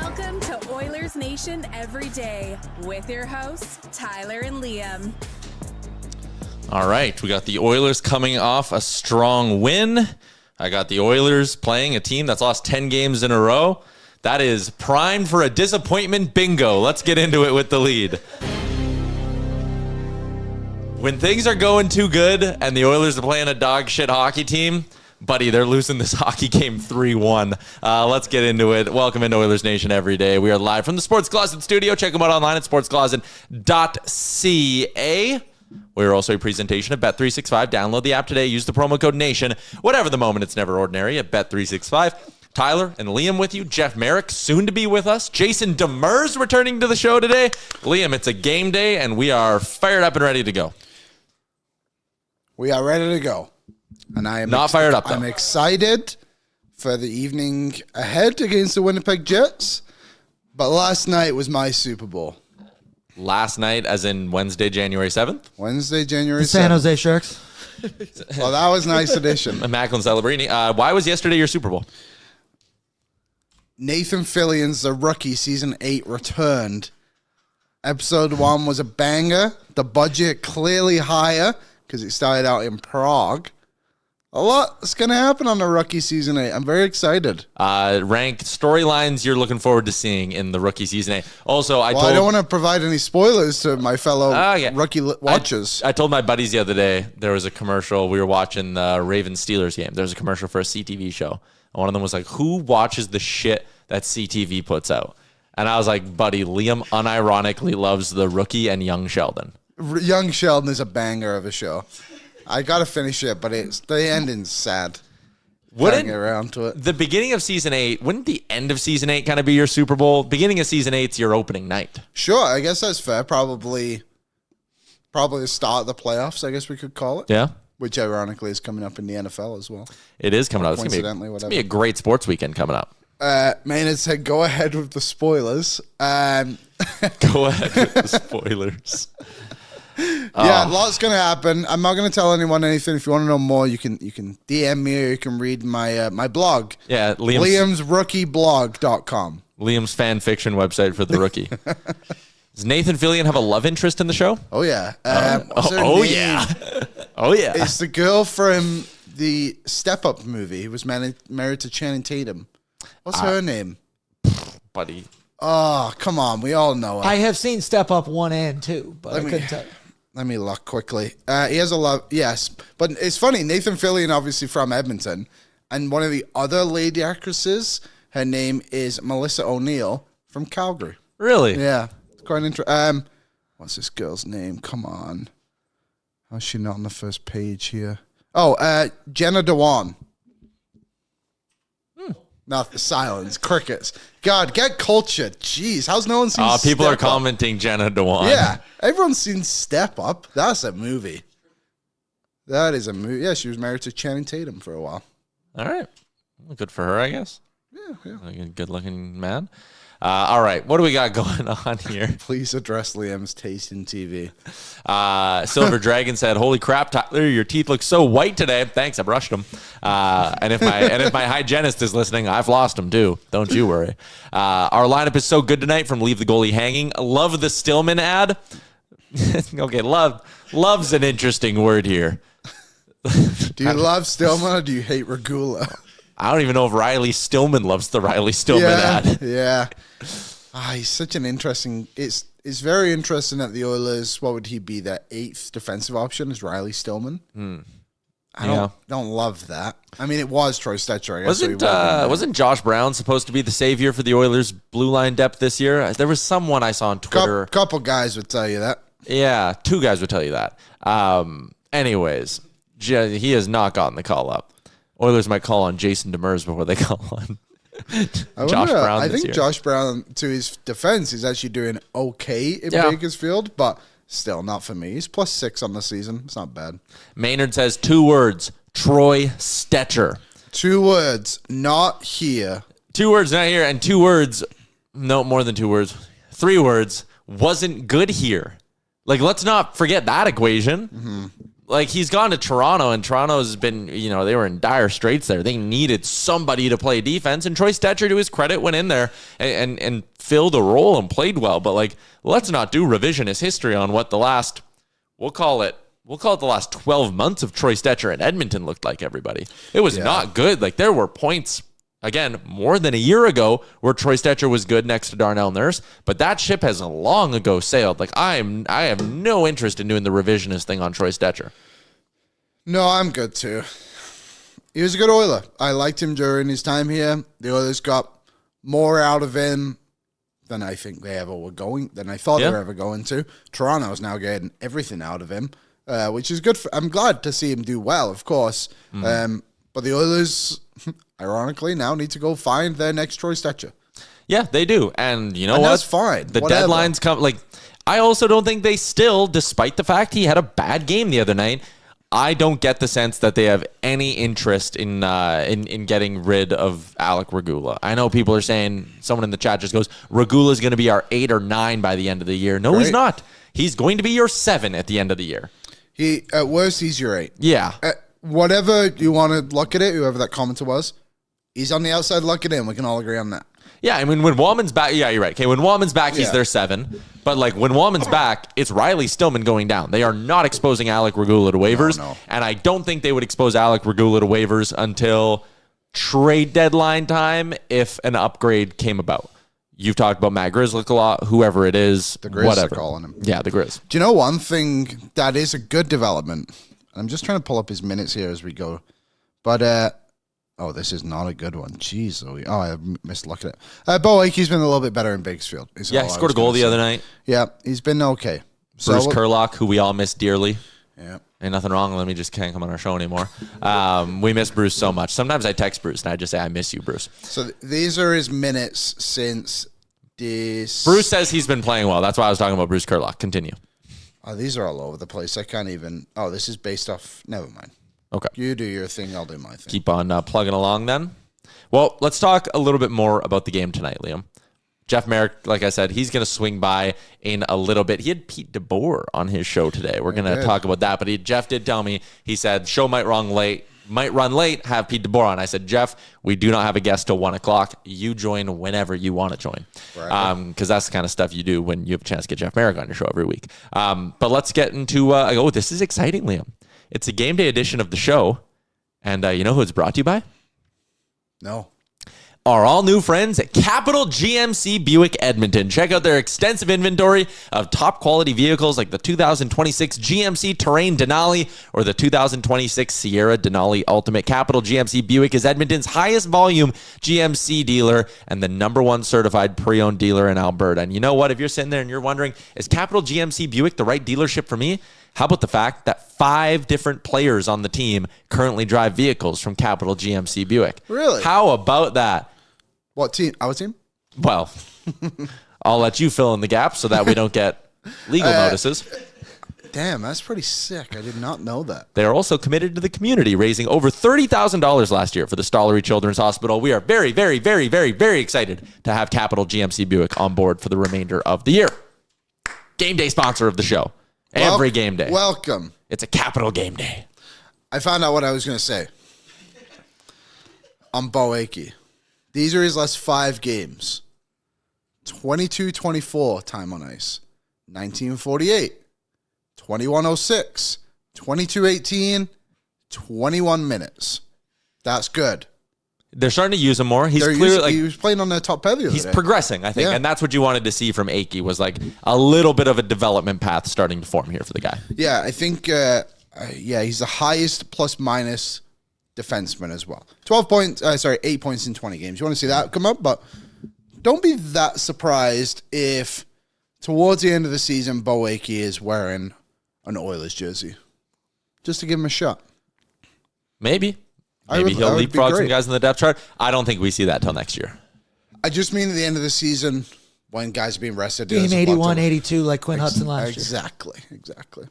Welcome to Oilers Nation Everyday with your hosts, Tyler and Liam. All right, we got the Oilers coming off a strong win. I got the Oilers playing a team that's lost 10 games in a row. That is primed for a disappointment bingo. Let's get into it with the lead. When things are going too good and the Oilers are playing a dog shit hockey team, buddy, they're losing this hockey game 3-1. Let's get into it. Welcome into Oilers Nation Everyday. We are live from the Sports Closet studio. Check them out online at sportscloset.ca. We're also a presentation of Bet365. Download the app today. Use the promo code NATION. Whatever the moment, it's never ordinary at Bet365. Tyler and Liam with you. Jeff Merrick soon to be with us. Jason Demers returning to the show today. Liam, it's a game day, and we are fired up and ready to go. We are ready to go. And I am not fired up, though. I'm excited for the evening ahead against the Winnipeg Jets. But last night was my Super Bowl. Last night, as in Wednesday, January 7th? Wednesday, January 7th. San Jose Sharks. Well, that was a nice addition. Macklin Celebrini. Why was yesterday your Super Bowl? Nathan Fillion's The Rookie Season 8 returned. Episode 1 was a banger. The budget clearly higher because it started out in Prague. A lot's going to happen on The Rookie Season 8. I'm very excited. Rank storylines you're looking forward to seeing in The Rookie Season 8. Also, I don't want to provide any spoilers to my fellow rookie watchers. I told my buddies the other day, there was a commercial. We were watching the Ravens-Steelers game. There was a commercial for a CTV show. And one of them was like, who watches the shit that CTV puts out? And I was like, buddy, Liam unironically loves The Rookie and Young Sheldon. Young Sheldon is a banger of a show. I got to finish it, but the ending's sad. Wouldn't around to it. The beginning of Season 8, wouldn't the end of Season 8 kind of be your Super Bowl? Beginning of Season 8's your opening night. Sure, I guess that's fair. Probably the start of the playoffs, I guess we could call it. Yeah. Which ironically is coming up in the NFL as well. It is coming up. It's going to be a great sports weekend coming up. Maynard said, go ahead with the spoilers. Go ahead with the spoilers. Yeah, lots going to happen. I'm not going to tell anyone anything. If you want to know more, you can DM me or you can read my my blog. Yeah, LiamsRookieBlog.com. Liam's fan fiction website for The Rookie. Does Nathan Fillion have a love interest in the show? Oh, yeah. Yeah. Oh, yeah. It's the girl from the Step Up movie who was married to Channing Tatum. What's her name? Buddy. Oh, come on. We all know her. I have seen Step Up 1 and 2, but I couldn't tell you. Let me look quickly. He has a love, yes. But it's funny, Nathan Fillion, obviously from Edmonton, and one of the other lady actresses, her name is Melissa O'Neill from Calgary. Really? Yeah. It's quite interesting. What's this girl's name? Come on. How's she not on the first page here? Oh, Jenna Dewan. Nothing. Silence. Crickets. God, get cultured. Jeez, how's no one seen Step Up? People are commenting Jenna Dewan. Yeah, everyone's seen Step Up. That's a movie. That is a movie. Yeah, she was married to Channing Tatum for a while. All right. Well, good for her, I guess. Yeah. Like a good-looking man. All right, what do we got going on here? Please address Liam's taste in TV. Silver Dragon said, "Holy crap, Tyler, your teeth look so white today." Thanks, I brushed them. And if my hygienist is listening, I've lost them too. Don't you worry. Our lineup is so good tonight. From Leave the Goalie Hanging. Love the Stillman ad. Okay, love's an interesting word here. Do you love Stillman or do you hate Regula? I don't even know if Riley Stillman loves the Riley Stillman ad. Yeah. He's such an interesting. It's very interesting that the Oilers. What would he be? Their 8th defensive option is Riley Stillman. I don't love that. I mean, it was Troy Stetcher. I guess wasn't Josh Brown supposed to be the savior for the Oilers' blue line depth this year? There was someone I saw on Twitter. Couple guys would tell you that. Yeah, 2 guys would tell you that. Anyways, he has not gotten the call up. Oilers might call on Jason Demers before they call on Josh Brown. I think Josh Brown, to his defense, is actually doing okay in Bakersfield, but still not for me. He's +6 on the season. It's not bad. Maynard says 2 words: Troy Stetcher. 2 words, not here. 2 words, not here, and 2 words. No, more than 2 words. 3 words. Wasn't good here. Like, let's not forget that equation. Mm-hmm. like he's gone to Toronto, and Toronto's been, they were in dire straits there. They needed somebody to play defense, and Troy Stecher, to his credit, went in there and filled a role and played well. But like, let's not do revisionist history on what the last, we'll call it the last 12 months of Troy Stecher in Edmonton looked like, everybody. It was not good. Like, there were points, again, more than a year ago where Troy Stecher was good next to Darnell Nurse, but that ship has long ago sailed. Like, I have no interest in doing the revisionist thing on Troy Stecher. No, I'm good too. He was a good Oiler. I liked him during his time here. The Oilers got more out of him than I think they ever were going, than I thought they were ever going to. Toronto's now getting everything out of him, which is good. I'm glad to see him do well, of course. But the Oilers, ironically, now need to go find their next Troy Stecher. Yeah, they do. And you know what? That's fine. The deadline's come. Like, I also don't think they still, despite the fact he had a bad game the other night, I don't get the sense that they have any interest in getting rid of Alec Regula. I know people are saying, someone in the chat just goes, Regula's going to be our 8 or 9 by the end of the year. No, he's not. He's going to be your 7 at the end of the year. At worst, he's your 8. Yeah. Whatever you want to look at it, whoever that commenter was, he's on the outside looking in. We can all agree on that. Yeah, I mean, when Wallman's back, yeah, you're right. Okay, when Wallman's back, he's their 7. But, like, when Wallman's back, it's Riley Stillman going down. They are not exposing Alec Regula to waivers. No. And I don't think they would expose Alec Regula to waivers until trade deadline time if an upgrade came about. You've talked about Matt Grizzlick a lot, whoever it is, the Grizz whatever. Are calling him. Yeah, the Grizz. Do you know one thing that is a good development? I'm just trying to pull up his minutes here as we go. But, this is not a good one. Jeez. I missed looking at it. Bo Akey's been a little bit better in Bakersfield. Yeah, he scored a goal the other night. Yeah, he's been okay. Bruce Kurlock, who we all miss dearly. Yeah. Ain't nothing wrong. Let me just can't come on our show anymore. We miss Bruce so much. Sometimes I text Bruce and I just say, I miss you, Bruce. So these are his minutes since this. Bruce says he's been playing well. That's why I was talking about Bruce Kurlock. Continue. Oh, these are all over the place. I can't even. Oh, this is based off. Never mind. Okay. You do your thing. I'll do my thing. Keep on plugging along then. Well, let's talk a little bit more about the game tonight, Liam. Jeff Marek, like I said, he's going to swing by in a little bit. He had Pete DeBoer on his show today. We're going to talk about that. But Jeff did tell me, he said, show might run late, have Pete DeBoer on. I said, Jeff, we do not have a guest till 1 o'clock. You join whenever you want to join. Right. Because that's the kind of stuff you do when you have a chance to get Jeff Marek on your show every week. But let's get into, this is exciting, Liam. It's a game day edition of the show. And you know who it's brought to you by? No. Our all-new friends at Capital GMC Buick Edmonton. Check out their extensive inventory of top-quality vehicles like the 2026 GMC Terrain Denali or the 2026 Sierra Denali Ultimate. Capital GMC Buick is Edmonton's highest volume GMC dealer and the #1 certified pre-owned dealer in Alberta. And you know what? If you're sitting there and you're wondering, is Capital GMC Buick the right dealership for me? How about the fact that 5 different players on the team currently drive vehicles from Capital GMC Buick? Really? How about that? What team? Our team? Well, I'll let you fill in the gaps so that we don't get legal notices. Damn, that's pretty sick. I did not know that. They are also committed to the community, raising over $30,000 last year for the Stollery Children's Hospital. We are very, very, very, very, very excited to have Capital GMC Buick on board for the remainder of the year. Game day sponsor of the show. Every game day. Welcome. It's a Capital game day. I found out what I was going to say. On Bo Akey. These are his last 5 games. 22-24 time on ice. 1948. 21-06. 22-18. 21 minutes. That's good. They're starting to use him more. He's clearly he was playing on the top pair the other He's day. progressing, I think. Yeah. And that's what you wanted to see from Akey, was like a little bit of a development path starting to form here for the guy. Yeah, I think, he's the highest plus-minus defenseman as well. 8 points in 20 games. You want to see that come up? But don't be that surprised if towards the end of the season, Bo Akey is wearing an Oilers jersey. Just to give him a shot. Maybe he'll leapfrog some guys in the depth chart. I don't think we see that till next year. I just mean at the end of the season when guys are being rested. Game 81, 82 like Quinn Hudson last year. Exactly.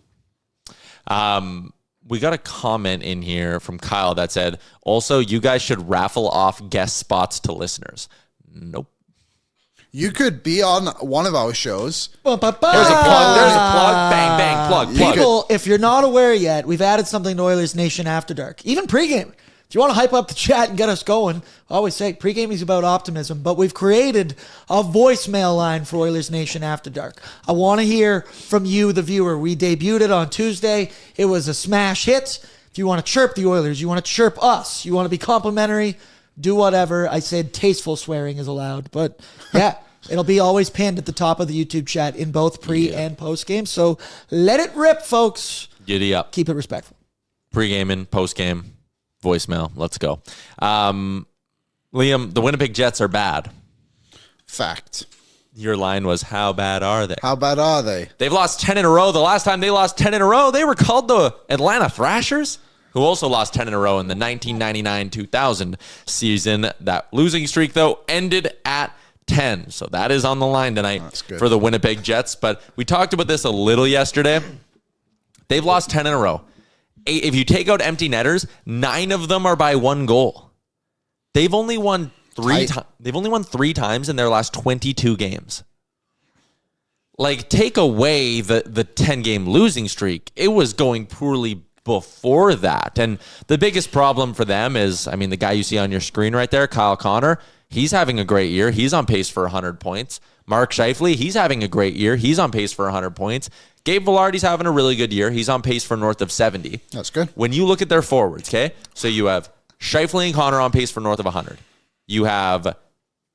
We got a comment in here from Kyle that said, also, you guys should raffle off guest spots to listeners. Nope. You could be on one of our shows. There's a plug. There's a plug. Bang, bang, plug. People, if you're not aware yet, we've added something to Oilers Nation After Dark. Even pregame. If you want to hype up the chat and get us going, I always say pregame is about optimism, but we've created a voicemail line for Oilers Nation After Dark. I want to hear from you, the viewer. We debuted it on Tuesday. It was a smash hit. If you want to chirp the Oilers, you want to chirp us, you want to be complimentary, do whatever. I said tasteful swearing is allowed, but yeah, it'll be always pinned at the top of the YouTube chat in both pre and post game. So let it rip, folks. Giddy up. Keep it respectful. Pre-game and post-game. Voicemail. Let's go. Liam, the Winnipeg Jets are bad. Fact. Your line was, how bad are they? How bad are they? They've lost 10 in a row. The last time they lost 10 in a row, they were called the Atlanta Thrashers, who also lost 10 in a row in the 1999-2000 season. That losing streak, though, ended at 10. So that is on the line tonight for the Winnipeg Jets. But we talked about this a little yesterday. They've lost 10 in a row. If you take out empty netters, 9 of them are by 1 goal. They've only won 3 times. They've only won 3 times in their last 22 games. Like, take away the 10-game losing streak. It was going poorly before that. And the biggest problem for them is, I mean, the guy you see on your screen right there, Kyle Connor, he's having a great year. He's on pace for 100 points. Mark Scheifele, he's having a great year. He's on pace for 100 points. Gabe Vilardi's having a really good year. He's on pace for north of 70. That's good. When you look at their forwards, okay? So you have Scheifele and Connor on pace for north of 100. You have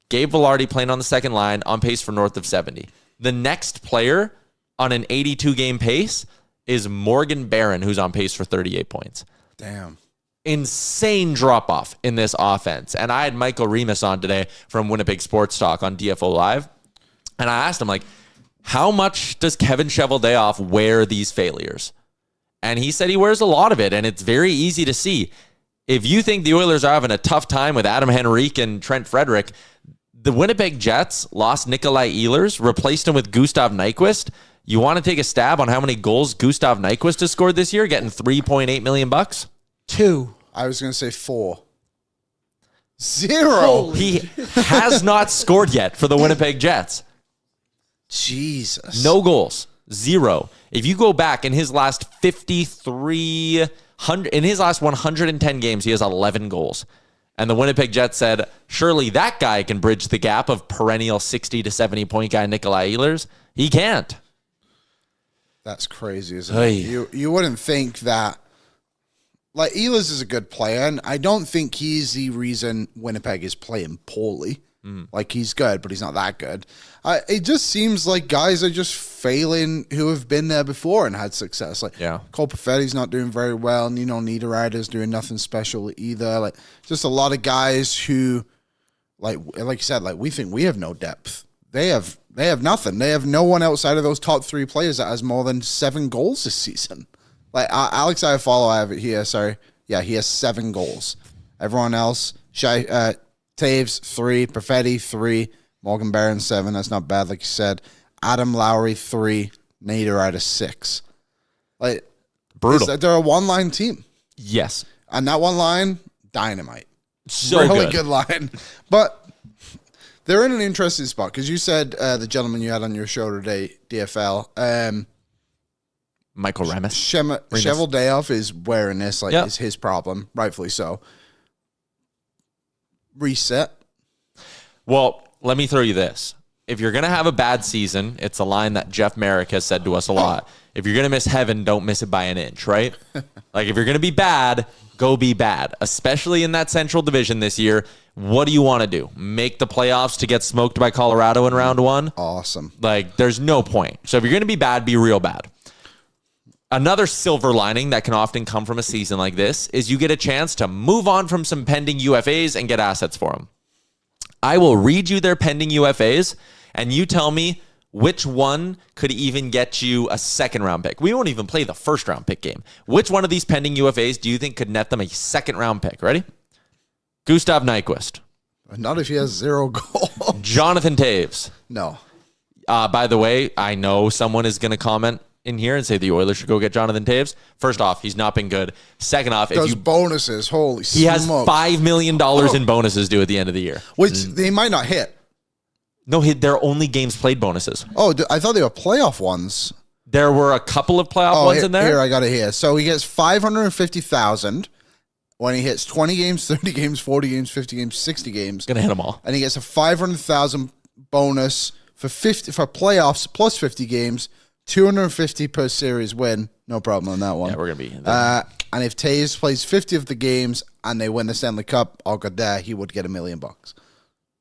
Gabe Vilardi playing on the second line on pace for north of 70. The next player on an 82-game pace is Morgan Barron, who's on pace for 38 points. Damn. Insane drop-off in this offense. And I had Michael Remus on today from Winnipeg Sports Talk on DFO Live. And I asked him, like, how much does Kevin Cheveldayoff wear these failures? And he said he wears a lot of it, and it's very easy to see. If you think the Oilers are having a tough time with Adam Henrique and Trent Frederick, the Winnipeg Jets lost Nikolai Ehlers, replaced him with Gustav Nyquist. You want to take a stab on how many goals Gustav Nyquist has scored this year, getting $3.8 million? 2. I was going to say 4. 0. Holy. He has not scored yet for the Winnipeg Jets. Jesus. No goals. 0. If you go back in his last 110 games, he has 11 goals. And the Winnipeg Jets said, surely that guy can bridge the gap of perennial 60 to 70 point guy Nikolai Ehlers. He can't. That's crazy, isn't it? You wouldn't think that. Like, Ehlers is a good player, and I don't think he's the reason Winnipeg is playing poorly. Like, he's good, but he's not that good. It just seems like guys are just failing who have been there before and had success. Like, Cole Perfetti's not doing very well. Nino Niederreiter's doing nothing special either. Like, just a lot of guys who, like you said, like, we think we have no depth. They have nothing. They have no one outside of those top 3 players that has more than 7 goals this season. Like, Alex Iafallo, I have it here, sorry. Yeah, he has 7 goals. Everyone else, Taves, 3. Perfetti, 3. Morgan Barron, 7. That's not bad, like you said. Adam Lowry, 3. Niederreiter, 6. Like, brutal. They're a one-line team. Yes. And that one line, dynamite. So really good line. But they're in an interesting spot, because you said the gentleman you had on your show today, DFL, Michael Remus. Cheveldayoff is wearing this, like, is his problem, rightfully so. Reset. Well, let me throw you this. If you're going to have a bad season, it's a line that Jeff Merrick has said to us a lot. If you're going to miss heaven, don't miss it by an inch, right? Like, if you're going to be bad, go be bad, especially in that Central Division this year. What do you want to do? Make the playoffs to get smoked by Colorado in round 1? Awesome. Like, there's no point. So if you're going to be bad, be real bad. Another silver lining that can often come from a season like this is you get a chance to move on from some pending UFAs and get assets for them. I will read you their pending UFAs, and you tell me which one could even get you a second-round pick. We won't even play the first-round pick game. Which one of these pending UFAs do you think could net them a second-round pick? Ready? Gustav Nyquist. Not if he has 0 goals. Jonathan Taves. No. By the way, I know someone is going to comment in here and say the Oilers should go get Jonathan Taves. First off, he's not been good. Second off, those bonuses, holy he has $5 million in bonuses due at the end of the year. Which they might not hit. No, they're only games played bonuses. Oh, I thought they were playoff ones. There were a couple of playoff ones in there. Here, I got it here. So he gets 550,000 when he hits 20 games, 30 games, 40 games, 50 games, 60 games. Gonna hit them all. And he gets a 500,000 bonus for playoffs plus 50 games, 250 per series win. No problem on that one. Yeah, we're gonna be. And if Taves plays 50 of the games and they win the Stanley Cup, all good there, he would get $1 million.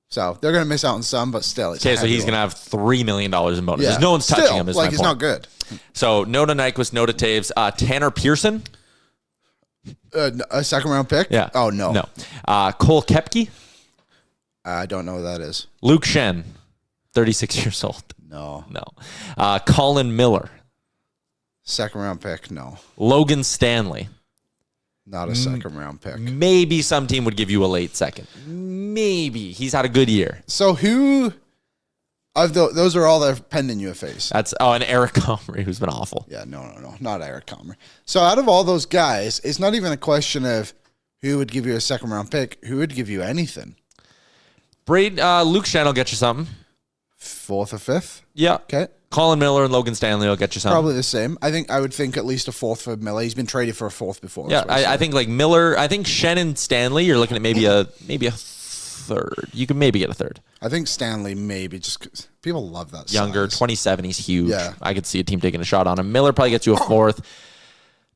So they're going to miss out on some, but still. It's okay, so he's going to have $3 million in bonuses. Yeah. No one's touching him. Is like, my he's point. not good. So no to Nyquist, no to Taves. Tanner Pearson. A second round pick? Yeah. Oh, no. No. Cole Koepke. I don't know who that is. Luke Shen, 36 years old. No. No. Colin Miller. Second round pick? No. Logan Stanley. Not a second round pick. Maybe some team would give you a late second. Maybe. He's had a good year. So who of those are all the pending UFAs? And Eric Comrie, who's been awful. Yeah, no. Not Eric Comrie. So out of all those guys, it's not even a question of who would give you a second round pick. Who would give you anything? Luke Shen will get you something. Fourth or fifth? Yeah. Okay. Colin Miller and Logan Stanley will get you something. Probably the same. I would think at least a fourth for Miller. He's been traded for a fourth before. Yeah, I think like Miller. I think Shen and Stanley. You're looking at maybe a third. You can maybe get a third. I think Stanley maybe just because people love that. Younger, size. 27. He's huge. Yeah. I could see a team taking a shot on him. Miller probably gets you a fourth.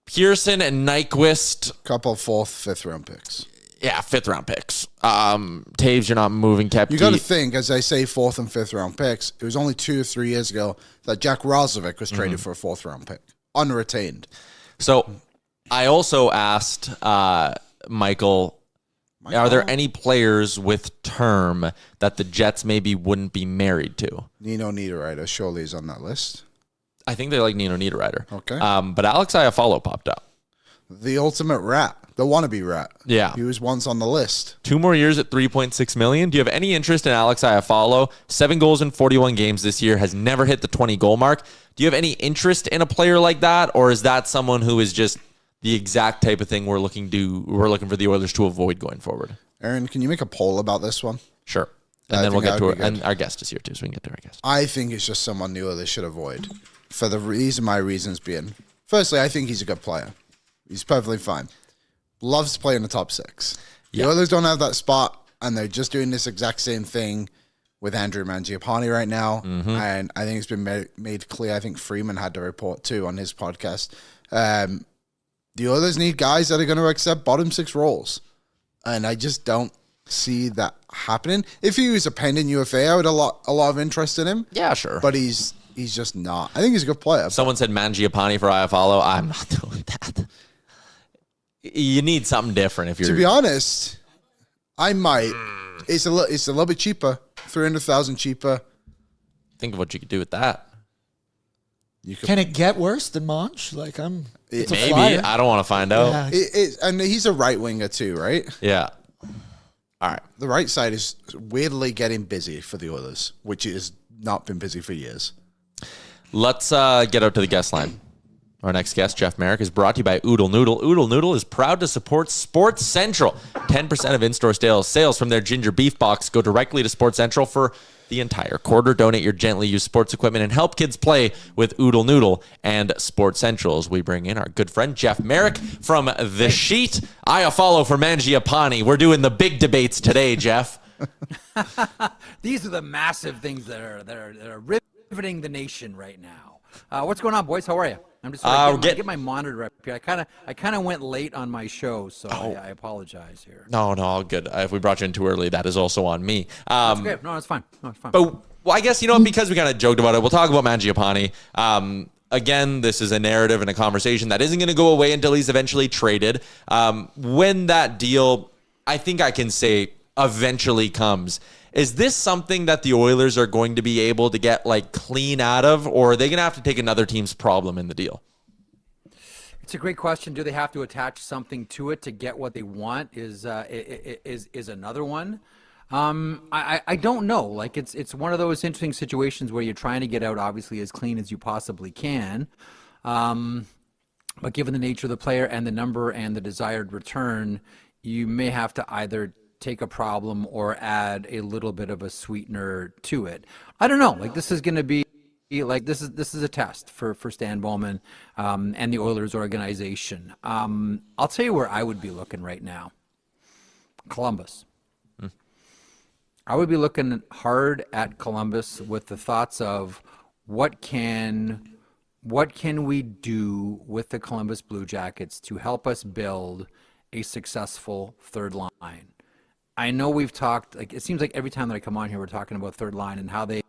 Pearson and Nyquist. Couple fourth, fifth round picks. Yeah, fifth round picks. Taves, you're not moving. Koepke. You got to think, as I say, fourth and fifth round picks. It was only 2 or 3 years ago that Jack Roslovic was traded for a fourth round pick, unretained. So, I also asked Michael, are there any players with term that the Jets maybe wouldn't be married to? Nino Niederreiter surely is on that list. I think they like Nino Niederreiter. Okay. But Alex Iafallo popped up. The ultimate rat. The wannabe rat. Yeah. He was once on the list. 2 more years at $3.6 million. Do you have any interest in Alex Iafallo? 7 goals in 41 games this year, has never hit the 20 goal mark. Do you have any interest in a player like that? Or is that someone who is just the exact type of thing we're looking for the Oilers to avoid going forward? Aaron, can you make a poll about this one? Sure. And then we'll get to and our guest is here too, so we can get to our guest. I think it's just someone the Oilers should avoid. For my reasons being, firstly, I think he's a good player. He's perfectly fine. Loves to play in the top 6. The Oilers don't have that spot, and they're just doing this exact same thing with Andrew Mangiapane right now. And I think it's been made clear. I think Freeman had to report too on his podcast. The Oilers need guys that are going to accept bottom 6 roles, and I just don't see that happening. If he was a pending UFA, I would have a lot of interest in him. Yeah, sure. But he's just not. I think he's a good player. Someone said Mangiapane for Iafallo. I'm not doing that. You need something different if you're. To be honest, I might. It's a little bit cheaper, $300,000 cheaper. Think of what you could do with that. Can it get worse than Monch? Like it's maybe. A flyer. I don't want to find out. Yeah. And he's a right winger too, right? Yeah. All right. The right side is weirdly getting busy for the Oilers, which has not been busy for years. Let's get out to the guest line. Our next guest, Jeff Marek, is brought to you by Oodle Noodle. Oodle Noodle is proud to support Sports Central. 10% of in-store sales from their ginger beef box go directly to Sports Central for the entire quarter. Donate your gently used sports equipment and help kids play with Oodle Noodle and Sports Central. As we bring in our good friend Jeff Marek from The Sheet. Iafallo for Mangiapane. We're doing the big debates today, Jeff. These are the massive things that are riveting the nation right now. What's going on, boys? How are you? I'm just get my monitor up here. I kind of went late on my show, so I apologize here. No, all good. If we brought you in too early, that is also on me. That's okay. No, it's fine. But I guess, because we kind of joked about it, we'll talk about Mangiapane. Again, this is a narrative and a conversation that isn't going to go away until he's eventually traded. When that deal, I think I can say, eventually comes, is this something that the Oilers are going to be able to get clean out of, or are they going to have to take another team's problem in the deal? It's a great question. Do they have to attach something to it to get what they want? Is another one. I don't know. It's one of those interesting situations where you're trying to get out obviously as clean as you possibly can. But given the nature of the player and the number and the desired return, you may have to either take a problem or add a little bit of a sweetener to it. I don't know. Like, this is going to be like, this is a test for Stan Bowman and the Oilers organization. I'll tell you where I would be looking right now. Columbus. I would be looking hard at Columbus with the thoughts of what can we do with the Columbus Blue Jackets to help us build a successful third line. I know we've talked, like, it seems like every time that I come on here, we're talking about third line and how the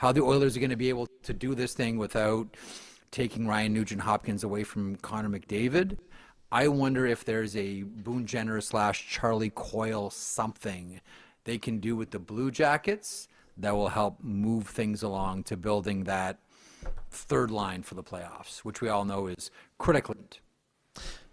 Oilers are going to be able to do this thing without taking Ryan Nugent-Hopkins away from Connor McDavid. I wonder if there's a Boone Jenner / Charlie Coyle something they can do with the Blue Jackets that will help move things along to building that third line for the playoffs, which we all know is critical.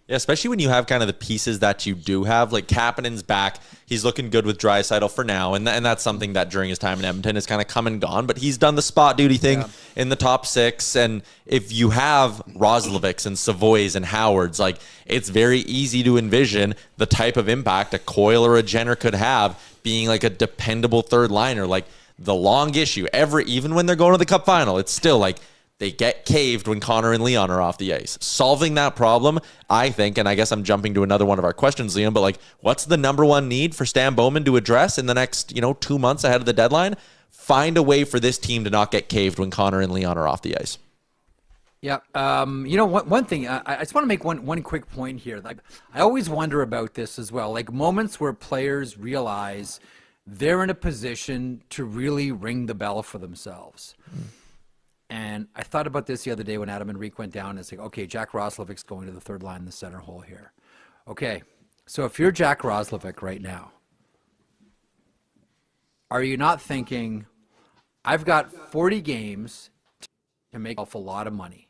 Yeah, especially when you have kind of the pieces that you do have. Like, Kapanen's back. He's looking good with Draisaitl for now. And that's something that during his time in Edmonton has kind of come and gone. But he's done the spot duty thing in the top six. And if you have Roslovics and Savoys and Howards, like, it's very easy to envision the type of impact a Coyle or a Jenner could have being like a dependable third liner. Like, the long issue, even when they're going to the Cup final, it's still like, they get caved when Connor and Leon are off the ice. Solving that problem, I think, and I guess I'm jumping to another one of our questions, Liam, but like, what's the number one need for Stan Bowman to address in the next, 2 months ahead of the deadline? Find a way for this team to not get caved when Connor and Leon are off the ice. Yeah. One thing, I just want to make one quick point here. Like, I always wonder about this as well. Like, moments where players realize they're in a position to really ring the bell for themselves. And I thought about this the other day when Adam and Reek went down. It's like, okay, Jack Roslovic's going to the third line in the center hole here. Okay, so if you're Jack Roslovic right now, are you not thinking, I've got 40 games to make a lot of money,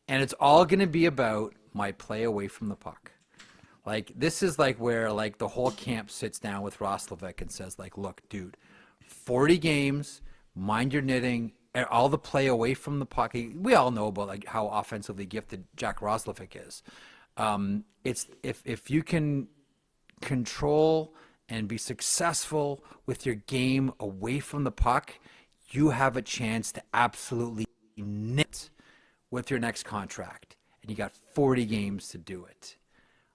and it's all going to be about my play away from the puck? Like, this is like where like the whole camp sits down with Roslovic and says, like, look, dude, 40 games, mind your knitting, and all the play away from the puck. We all know about like how offensively gifted Jack Roslovic is. It's if you can control and be successful with your game away from the puck, you have a chance to absolutely knit with your next contract. And you got 40 games to do it.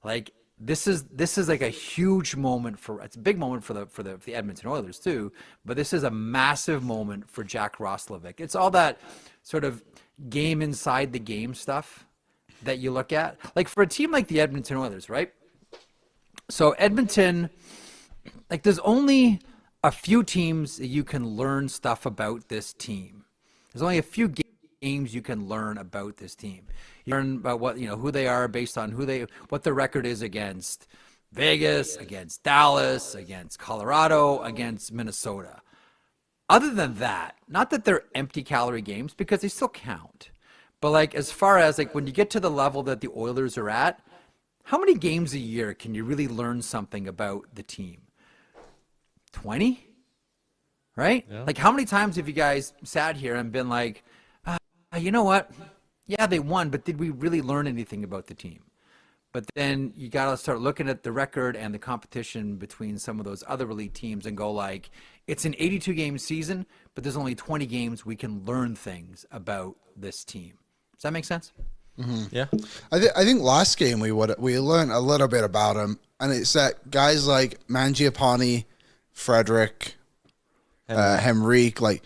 Like, this is like a huge moment it's a big moment for the Edmonton Oilers too, but this is a massive moment for Jack Roslovic. It's all that sort of game inside the game stuff that you look at. Like, for a team like the Edmonton Oilers, right? So Edmonton, like, there's only a few teams that you can learn stuff about this team. There's only a few games you can learn about this team. You learn about what, who they are based on what their record is against Vegas, against Dallas, against Colorado, against Minnesota. Other than that, not that they're empty calorie games, because they still count. But like, as far as like when you get to the level that the Oilers are at, how many games a year can you really learn something about the team? 20? Right? Yeah. Like, how many times have you guys sat here and been like, you know what? Yeah, they won, but did we really learn anything about the team? But then you got to start looking at the record and the competition between some of those other elite teams and go like, it's an 82-game season, but there's only 20 games we can learn things about this team. Does that make sense? Mm-hmm. Yeah. I think last game we learned a little bit about him, and it's that guys like Mangiapane, Frederick, Henrique, like,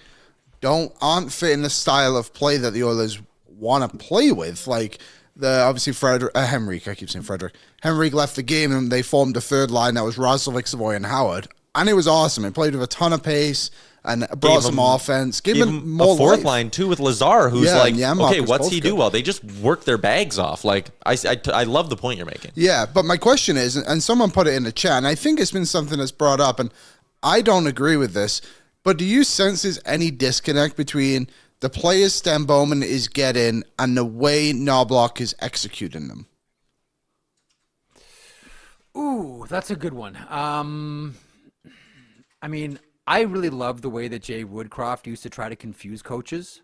aren't fitting the style of play that the Oilers want to play with. Like, obviously Henrique, I keep saying Frederick. Henrique left the game and they formed a third line that was Roslovic, Savoy, and Howard, and it was awesome. It played with a ton of pace and brought some offense. Gave him more a fourth life. line too with Lazar, who's okay, what's he do? Well, they just work their bags off. Like, I love the point you're making. Yeah, but my question is, and someone put it in the chat, and I think it's been something that's brought up, and I don't agree with this, but do you sense there's any disconnect between the players Stan Bowman is getting and the way Knobloch is executing them? Ooh, that's a good one. I mean, I really love the way that Jay Woodcroft used to try to confuse coaches,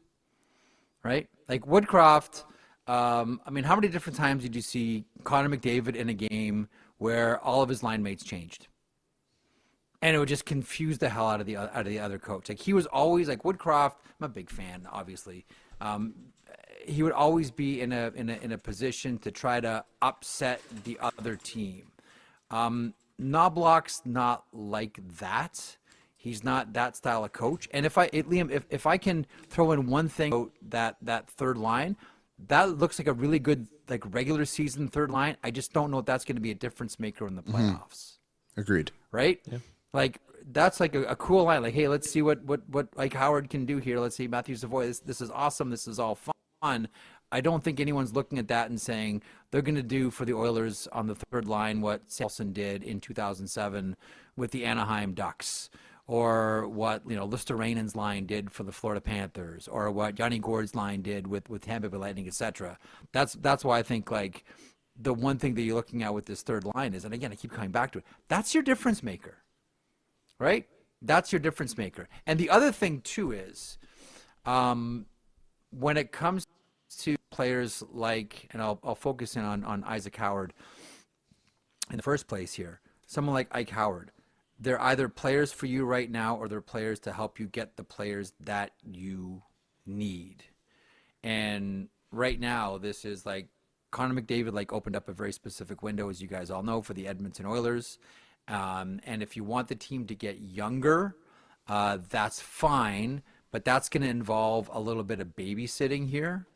right? Like, Woodcroft, I mean, how many different times did you see Connor McDavid in a game where all of his line mates changed? and it would just confuse the hell out of the other coach. Like, he was always like Woodcroft. I'm a big fan, obviously. He would always be in a position to try to upset the other team. Knobloch's not like that. He's not that style of coach. And Liam, if I can throw in one thing about that third line, that looks like a really good like regular season third line. I just don't know if that's going to be a difference maker in the playoffs. Agreed. Right? Yeah. Like, that's like a cool line. Like, hey, let's see what like Howard can do here. Let's see Matthew Savoy. This is awesome. This is all fun. I don't think anyone's looking at that and saying they're going to do for the Oilers on the third line what Salson did in 2007 with the Anaheim Ducks, or what Lister-Rainen's line did for the Florida Panthers, or what Yanni Gourde's line did with Tampa Bay Lightning, etc. That's why I think like the one thing that you're looking at with this third line is, and again I keep coming back to it, that's your difference maker, right? That's your difference maker. And the other thing too is, when it comes to players like, and I'll focus in on Isaac Howard in the first place here, someone like Ike Howard. They're either players for you right now, or they're players to help you get the players that you need. And right now, this is like Connor McDavid like opened up a very specific window, as you guys all know, for the Edmonton Oilers. And if you want the team to get younger, that's fine, but that's going to involve a little bit of babysitting here.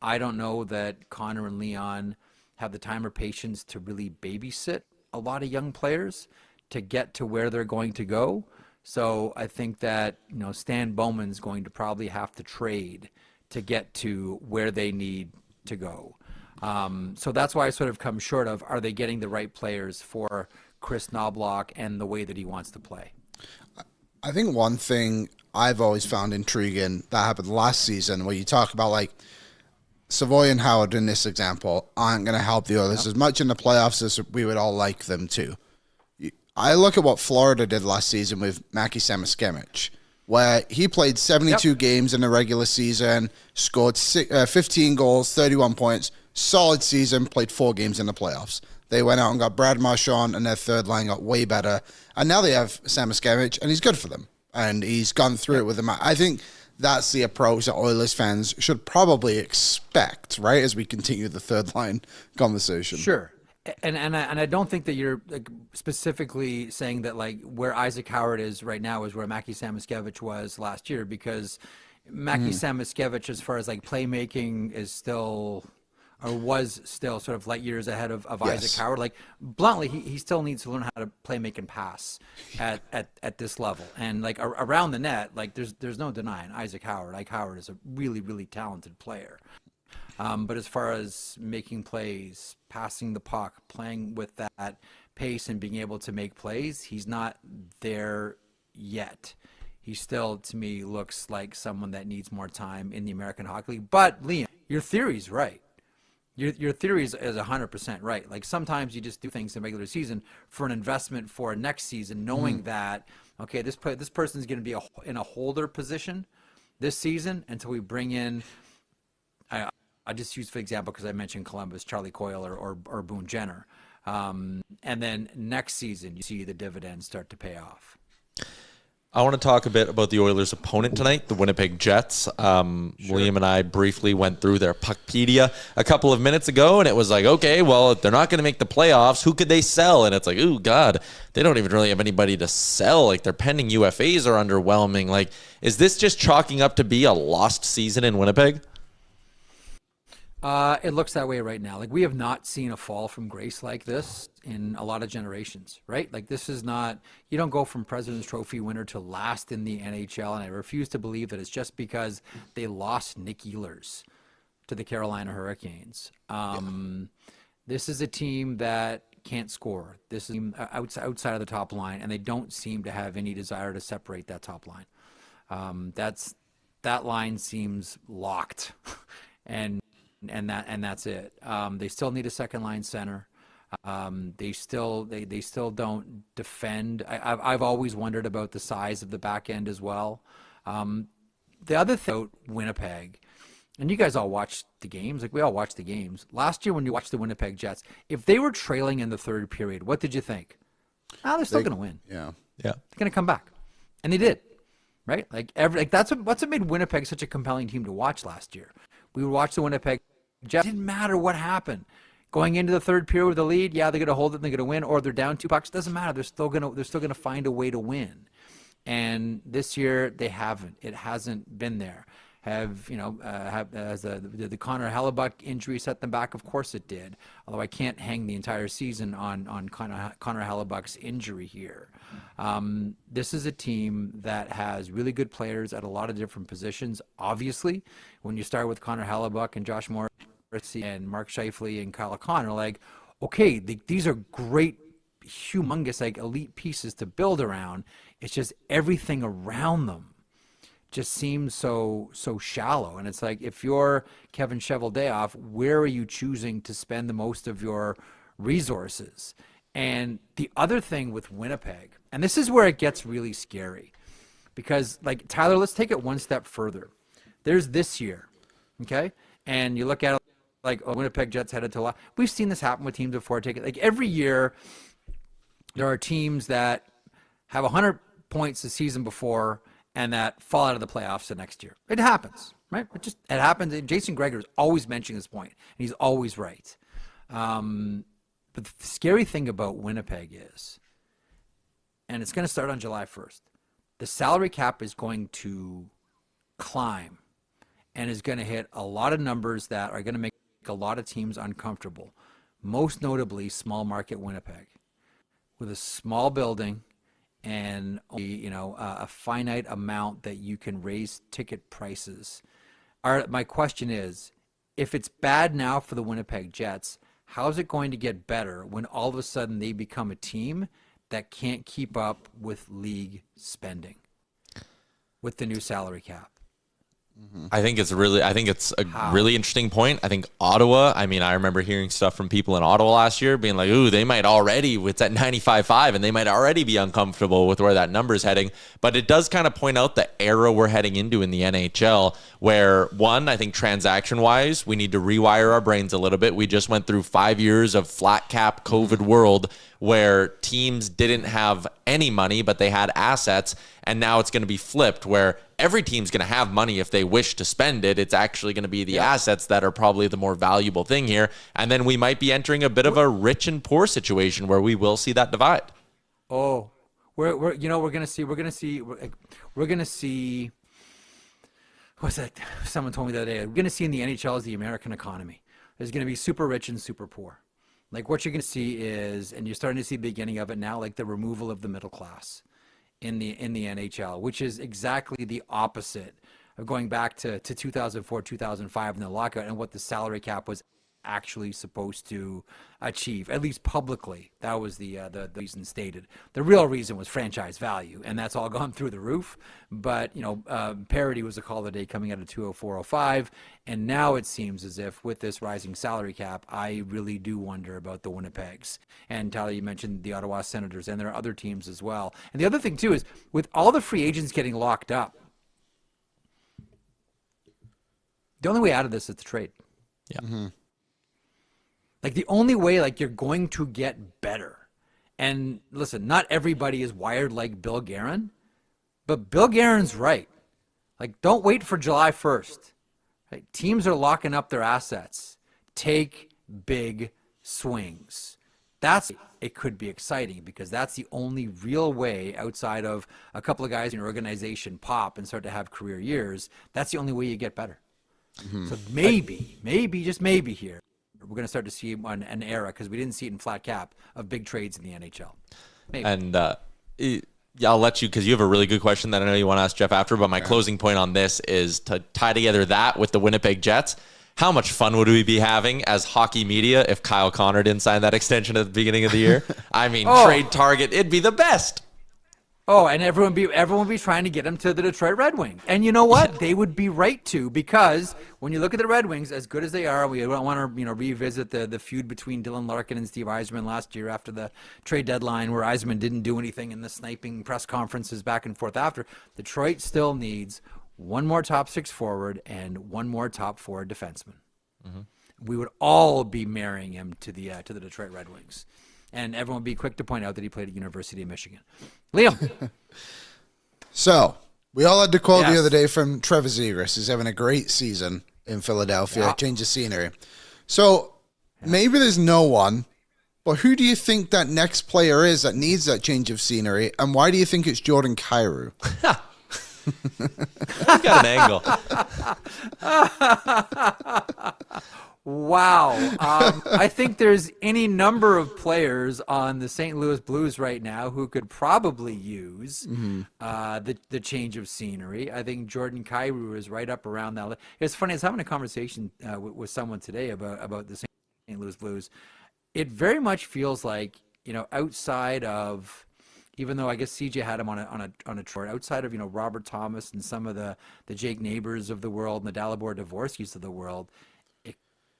I don't know that Connor and Leon have the time or patience to really babysit a lot of young players to get to where they're going to go. So I think that, Stan Bowman's going to probably have to trade to get to where they need to go. So that's why I sort of come short of, are they getting the right players for Chris Knobloch and the way that he wants to play? I think one thing I've always found intriguing that happened last season, where you talk about like Savoy and Howard in this example aren't going to help the Oilers as much in the playoffs as we would all like them to. I look at what Florida did last season with Mackie Samoskevich, where he played 72 games in the regular season, scored 15 goals, 31 points, solid season, played 4 games in the playoffs. They went out and got Brad Marchand, and their third line got way better. And now they have Samoskevich, and he's good for them. And he's gone through it with them. I think that's the approach that Oilers fans should probably expect, right, as we continue the third line conversation. Sure. And I don't think that you're like specifically saying that like where Isaac Howard is right now is where Mackie Samoskevich was last year, because Mackie Samoskevich, as far as like playmaking, is still, or was still, sort of light years ahead of Isaac Howard. Like, bluntly, he still needs to learn how to play, make, and pass at this level. And like around the net, like there's no denying Isaac Howard is a really, really talented player. But as far as making plays, passing the puck, playing with that pace and being able to make plays, he's not there yet. He still, to me, looks like someone that needs more time in the American Hockey League. But, Liam, your theory's right. Your theory is 100% right. Like, sometimes you just do things in regular season for an investment for next season, knowing that, okay, this person's going to be in a holder position this season until we bring in, I just use for example because I mentioned Columbus, Charlie Coyle or Boone Jenner. And then next season, you see the dividends start to pay off. I want to talk a bit about the Oilers' opponent tonight, the Winnipeg Jets. William and I briefly went through their Puckpedia a couple of minutes ago, and it was like, okay, well, if they're not going to make the playoffs, who could they sell? And it's like, ooh, God, they don't even really have anybody to sell. Like, their pending UFAs are underwhelming. Like, is this just chalking up to be a lost season in Winnipeg? It looks that way right now. Like, we have not seen a fall from grace like this in a lot of generations, right? Like, this is not, you don't go from President's Trophy winner to last in the NHL, and I refuse to believe that it's just because they lost Nick Ehlers to the Carolina Hurricanes. This is a team that can't score. This is outside of the top line, and they don't seem to have any desire to separate that top line. That line seems locked, and that's it. They still need a second line center. They still don't defend. I've always wondered about the size of the back end as well. The other thing about Winnipeg, and you guys all watch the games, like we all watch the games. Last year when you watched the Winnipeg Jets, if they were trailing in the third period, what did you think? They're still going to win. Yeah. Yeah. They're going to come back. And they did. Right? That's what made Winnipeg such a compelling team to watch last year. We would watch the Winnipeg Jets. It didn't matter what happened. Going into the third period with a lead, yeah, they're going to hold it and they're going to win, or they're down 2 pucks. Doesn't matter. They're still going to find a way to win. And this year they haven't. It hasn't been there. Has the Connor Hellebuck injury set them back? Of course it did. Although I can't hang the entire season on Connor Hellebuck's injury here. This is a team that has really good players at a lot of different positions. Obviously, when you start with Connor Hellebuck and Josh Morrissey and Mark Scheifele and Kyle Connor, like, okay, these are great, humongous, like elite pieces to build around. It's just everything around them just seems so shallow. And it's like, if you're Kevin Cheveldayoff, where are you choosing to spend the most of your resources? And the other thing with Winnipeg, and this is where it gets really scary, because, like, Tyler, let's take it one step further. There's this year, okay? And you look at it like, Winnipeg Jets headed to we've seen this happen with teams before. Take it like every year, there are teams that have 100 points the season before and that fall out of the playoffs the next year. It happens, right? It happens. And Jason Greger is always mentioning this point, and he's always right. But the scary thing about Winnipeg is, and it's going to start on July 1st, the salary cap is going to climb and is going to hit a lot of numbers that are going to make a lot of teams uncomfortable, most notably small market Winnipeg, with a small building and a finite amount that you can raise ticket prices. My question is, if it's bad now for the Winnipeg Jets, how is it going to get better when all of a sudden they become a team that can't keep up with league spending with the new salary cap? I think it's a really interesting point. I think Ottawa, I remember hearing stuff from people in Ottawa last year being like, ooh, they might already, it's at 95.5 and they might already be uncomfortable with where that number is heading. But it does kind of point out the era we're heading into in the NHL where, one, I think transaction wise, we need to rewire our brains a little bit. We just went through 5 years of flat cap COVID world where teams didn't have any money, but they had assets. And now it's going to be flipped where every team's going to have money if they wish to spend it. It's actually going to be the assets that are probably the more valuable thing here. And then we might be entering a bit of a rich and poor situation where we will see that divide. Oh, we're going to see, what's that? Someone told me the other day, we're going to see in the NHL is the American economy. There's going to be super rich and super poor. Like what you're going to see is, and you're starting to see the beginning of it now, like the removal of the middle class in the NHL, which is exactly the opposite of going back to 2004, 2005 and the lockout and what the salary cap was actually supposed to achieve, at least publicly. That was the reason stated. The real reason was franchise value, and that's all gone through the roof. But parity was a call of the day coming out of 204.05, and now it seems as if with this rising salary cap, I really do wonder about the Winnipegs. And Tyler, you mentioned the Ottawa Senators, and there are other teams as well. And the other thing too is with all the free agents getting locked up, the only way out of this is to trade. Yeah. Mm-hmm. Like the only way, like you're going to get better. And listen, not everybody is wired like Bill Guerin, but Bill Guerin's right. Like, don't wait for July 1st. Right? Teams are locking up their assets. Take big swings. It could be exciting because that's the only real way outside of a couple of guys in your organization pop and start to have career years. That's the only way you get better. Mm-hmm. So maybe, just maybe here, we're going to start to see an era, because we didn't see it in flat cap, of big trades in the NHL. Maybe. And I'll let you, because you have a really good question that I know you want to ask Jeff after, but my closing point on this is to tie together that with the Winnipeg Jets. How much fun would we be having as hockey media if Kyle Connor didn't sign that extension at the beginning of the year? Trade target, it'd be the best. Oh, and everyone be trying to get him to the Detroit Red Wings. And you know what? They would be right to, because when you look at the Red Wings, as good as they are, we don't want to revisit the feud between Dylan Larkin and Steve Yzerman last year after the trade deadline, where Yzerman didn't do anything in the sniping press conferences back and forth after. Detroit still needs one more top six forward and one more top four defenseman. Mm-hmm. We would all be marrying him to the Detroit Red Wings. And everyone will be quick to point out that he played at University of Michigan. Liam. So, we all had the quote Yes. the other day from Trevor Zegras. He's having a great season in Philadelphia. Yeah. Change of scenery. So, maybe there's no one, but who do you think that next player is that needs that change of scenery? And why do you think it's Jordan Kyrou? Got an angle. Wow. I think there's any number of players on the St. Louis Blues right now who could probably use the change of scenery. I think Jordan Kyrou is right up around that. It's funny. I was having a conversation with someone today about the St. Louis Blues. It very much feels like, outside of, even though I guess CJ had him on a tour, outside of, Robert Thomas and some of the Jake Neighbors of the world and the Dalibor Dvorskys of the world,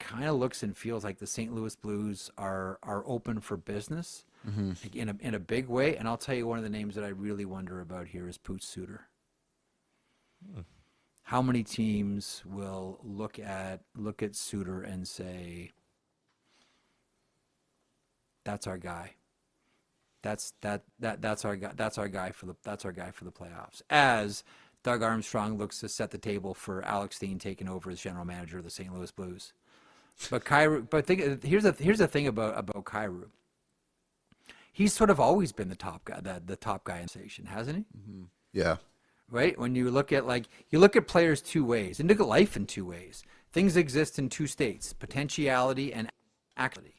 kind of looks and feels like the St. Louis Blues are open for business like in a big way. And I'll tell you, one of the names that I really wonder about here is Poots Suter. How many teams will look at Suter and say, that's our guy. That's our guy. That's our guy for the playoffs. As Doug Armstrong looks to set the table for Alex Steen taking over as general manager of the St. Louis Blues. But here's the thing about Kyrou. He's sort of always been the top guy, the top guy in the station, hasn't he? Mm-hmm. Yeah. Right? When you look at players two ways, and look at life in two ways. Things exist in two states: potentiality and actuality.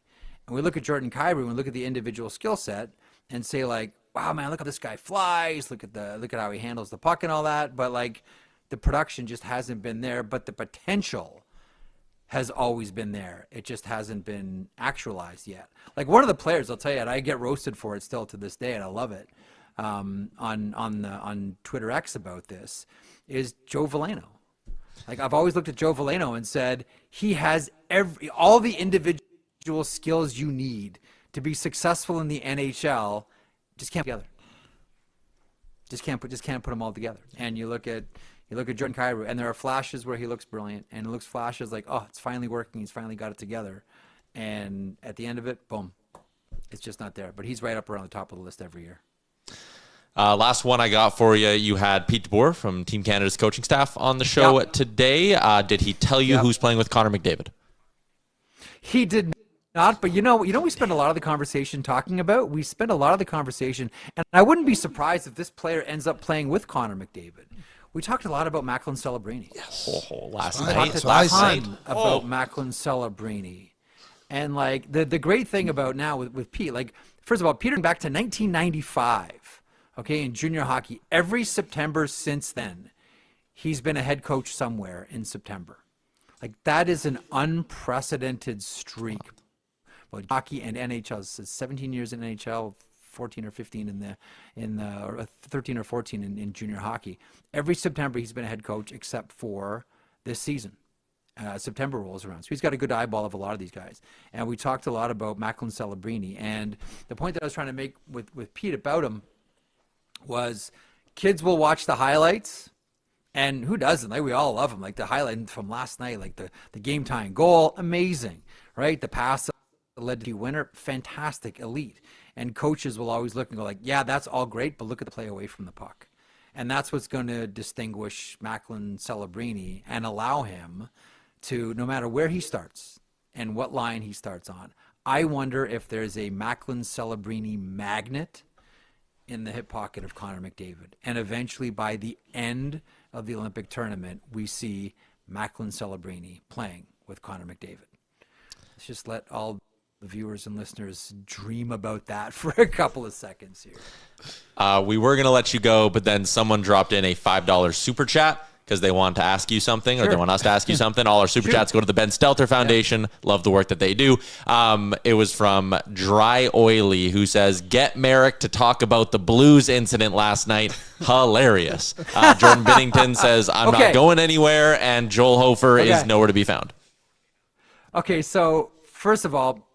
And we look at Jordan Kyrou and look at the individual skill set and say, like, wow, man, look how this guy flies. Look at how he handles the puck and all that. But like, the production just hasn't been there. But the potential has always been there. It just hasn't been actualized yet. Like, one of the players, I'll tell you, and I get roasted for it still to this day, and I love it, on Twitter X about this, is Joe Veleno. Like, I've always looked at Joe Veleno and said, he has all the individual skills you need to be successful in the NHL, just can't put together. Just can't put them all together. And you look at Jordan Kyrou, and there are flashes where he looks brilliant, and it looks flashes like, oh, it's finally working. He's finally got it together. And at the end of it, boom, it's just not there. But he's right up around the top of the list every year. Last one I got for you. You had Pete DeBoer from Team Canada's coaching staff on the show today. Did he tell you who's playing with Connor McDavid? He did not, but we spend a lot of the conversation talking about. We spend a lot of the conversation, and I wouldn't be surprised if this player ends up playing with Connor McDavid. We talked a lot about Macklin Celebrini. Yes. Last We night. talked a ton about Macklin Celebrini. And like the great thing about now with Pete, like, first of all, Peter back to 1995, okay, in junior hockey. Every September since then, he's been a head coach somewhere in September. Like, that is an unprecedented streak. Well, hockey and NHL, so 17 years in NHL, 14 or 15 or 13 or 14 in junior hockey. Every September he's been a head coach except for this season. September rolls around. So he's got a good eyeball of a lot of these guys. And we talked a lot about Macklin Celebrini. And the point that I was trying to make with Pete about him was, kids will watch the highlights, and who doesn't? Like, we all love him. Like, the highlight from last night, like the game tying goal, amazing, right? The pass that led to the winner, fantastic, elite. And coaches will always look and go like, yeah, that's all great, but look at the play away from the puck. And that's what's going to distinguish Macklin Celebrini and allow him to, no matter where he starts and what line he starts on, I wonder if there's a Macklin Celebrini magnet in the hip pocket of Connor McDavid. And eventually, by the end of the Olympic tournament, we see Macklin Celebrini playing with Connor McDavid. Let's just let all the viewers and listeners dream about that for a couple of seconds here. We were going to let you go, but then someone dropped in a $5 super chat because they want to ask you something, or they want us to ask you something. All our super chats go to the Ben Stelter Foundation. Love the work that they do. It was from Dry Oily, who says, get Marek to talk about the Blues incident last night. Hilarious. Jordan Binnington says, I'm not going anywhere, and Joel Hofer is nowhere to be found. Okay, so first of all,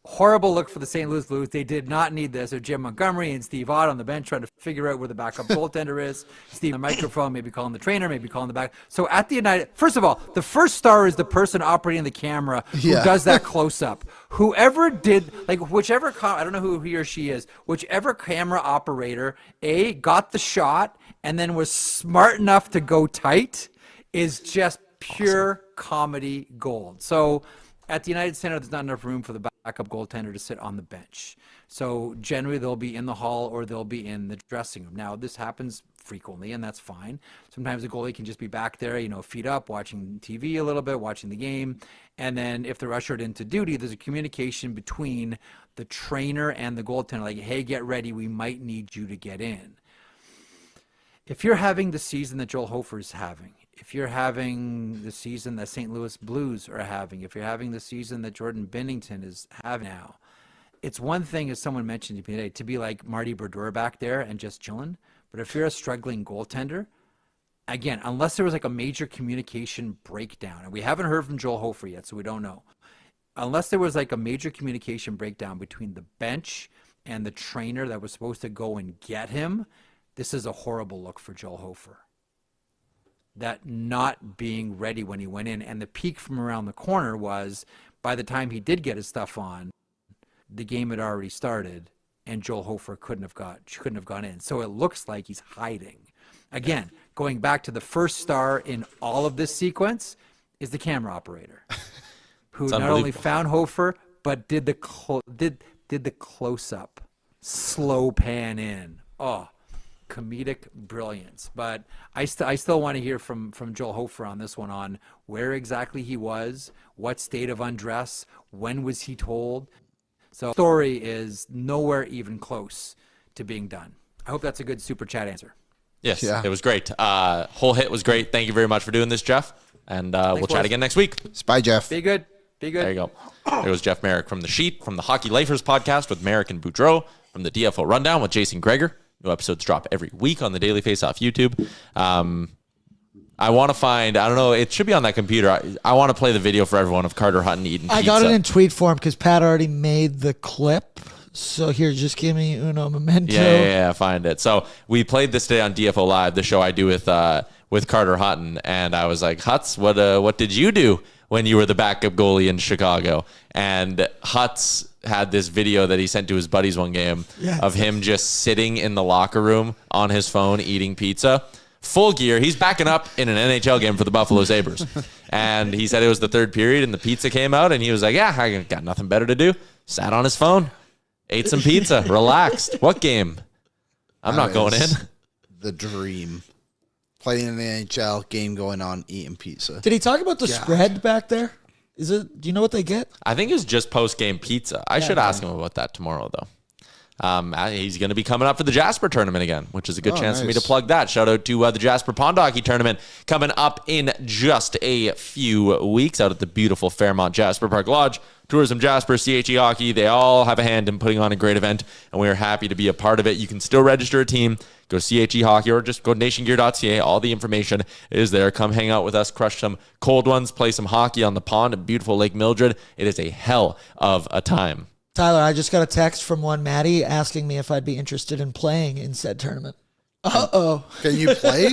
Horrible look for the St. Louis Blues. They did not need this. Or Jim Montgomery and Steve Ott on the bench trying to figure out where the backup goaltender is. Steve on the microphone, maybe calling the trainer, maybe calling the back. So at the United, first of all, the first star is the person operating the camera who does that close up. Whoever did, like whichever, I don't know who he or she is, whichever camera operator, got the shot and then was smart enough to go tight is just pure comedy gold. So at the United Center, there's not enough room for the backup goaltender to sit on the bench. So generally, they'll be in the hall or they'll be in the dressing room. Now, this happens frequently, and that's fine. Sometimes the goalie can just be back there, feet up, watching TV a little bit, watching the game. And then if they're ushered into duty, there's a communication between the trainer and the goaltender, like, hey, get ready, we might need you to get in. If you're having the season that Joel Hofer is having, if you're having the season that St. Louis Blues are having, if you're having the season that Jordan Binnington is having now, it's one thing, as someone mentioned to me today, to be like Marty Brodeur back there and just chilling. But if you're a struggling goaltender, again, unless there was like a major communication breakdown, and we haven't heard from Joel Hofer yet, so we don't know. Unless there was like a major communication breakdown between the bench and the trainer that was supposed to go and get him, this is a horrible look for Joel Hofer. That not being ready when he went in. And the peak from around the corner was, by the time he did get his stuff on, the game had already started and Joel Hofer couldn't have gone in. So it looks like he's hiding. Again, going back to the first star in all of this sequence is the camera operator, who not only found Hofer, but did the close up, slow pan in. Oh, comedic brilliance. But I still want to hear from Joel Hofer on this one, on where exactly he was, what state of undress, when was he told. So the story is nowhere even close to being done. I hope that's a good super chat answer. Yes, It was great. Whole hit was great. Thank you very much for doing this, Jeff. And we'll chat again next week. Bye, Jeff. Be good. There you go. It was Jeff Marek from The Sheet, from the Hockey Lifers podcast with Marek and Boudreau, from the DFO Rundown with Jason Greger. New episodes drop every week on the Daily Faceoff YouTube. I want to find, I don't know, it should be on that computer. I want to play the video for everyone of Carter Hutton eating pizza. I got it in tweet form because Pat already made the clip. So here, just give me uno momento. Yeah, find it. So we played this today on DFO Live, the show I do with Carter Hutton, and I was like, Hutz, what did you do when you were the backup goalie in Chicago? And Hutz had this video that he sent to his buddies one game of him just sitting in the locker room on his phone eating pizza. Full gear. He's backing up in an NHL game for the Buffalo Sabres. And he said it was the third period and the pizza came out and he was like, yeah, I got nothing better to do. Sat on his phone, ate some pizza, relaxed. What game? I'm not going in. The dream. Playing in the NHL, game going on, eating pizza. Did he talk about the spread back there? Do you know what they get? I think it's just post-game pizza. I should ask him about that tomorrow, though. He's going to be coming up for the Jasper tournament again, which is a good chance for me to plug that. Shout out to the Jasper Pond Hockey Tournament coming up in just a few weeks out at the beautiful Fairmont Jasper Park Lodge. Tourism Jasper, CHE Hockey, they all have a hand in putting on a great event, and we are happy to be a part of it. You can still register a team. Go CHE Hockey or just go nationgear.ca. All the information is there. Come hang out with us, crush some cold ones, play some hockey on the pond at beautiful Lake Mildred. It is a hell of a time. Tyler, I just got a text from one Maddie asking me if I'd be interested in playing in said tournament. Uh-oh. Can you play?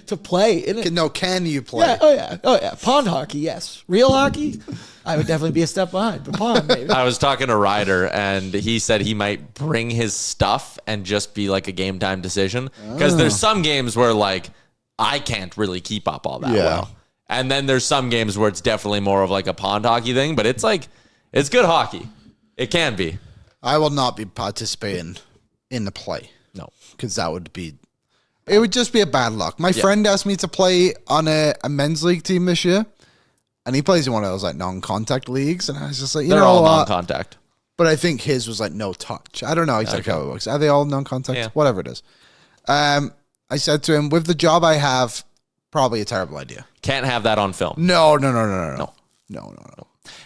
To play in it? No, can you play? Yeah, oh yeah. Pond hockey, yes. Real hockey, I would definitely be a step behind, but pond, maybe. I was talking to Ryder, and he said he might bring his stuff and just be like a game time decision. Because there's some games where, like, I can't really keep up all that well. And then there's some games where it's definitely more of like a pond hockey thing, but it's like, it's good hockey. It can be. I will not be participating in the play. No. Because it would just be a bad luck. My friend asked me to play on a men's league team this year, and he plays in one of those like non-contact leagues, and I was just like, They're all non-contact. But I think his was like no touch. I don't know exactly how it works. Are they all non-contact? Yeah. Whatever it is. I said to him, with the job I have, probably a terrible idea. Can't have that on film. No.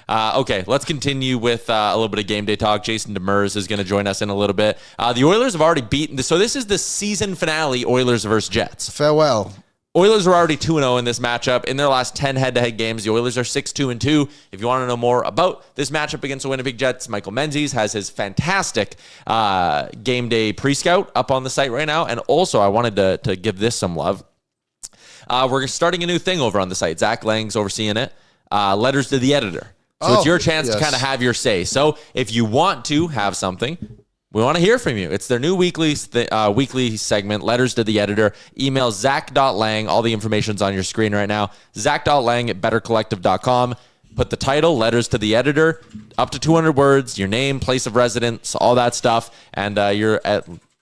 Okay, let's continue with a little bit of game day talk. Jason Demers is going to join us in a little bit. The Oilers have already beaten. So this is the season finale, Oilers versus Jets. Farewell. Oilers are already 2-0 in this matchup. In their last 10 head-to-head games, the Oilers are 6-2-2. If you want to know more about this matchup against the Winnipeg Jets, Michael Menzies has his fantastic game day pre-scout up on the site right now. And also, I wanted to give this some love. We're starting a new thing over on the site. Zach Lang's overseeing it. Letters to the editor. So it's your chance to kind of have your say. So if you want to have something, we want to hear from you. It's their new weekly segment, Letters to the Editor. Email zach.lang. All the information's on your screen right now. zach.lang@bettercollective.com. Put the title, Letters to the Editor, up to 200 words, your name, place of residence, all that stuff. And your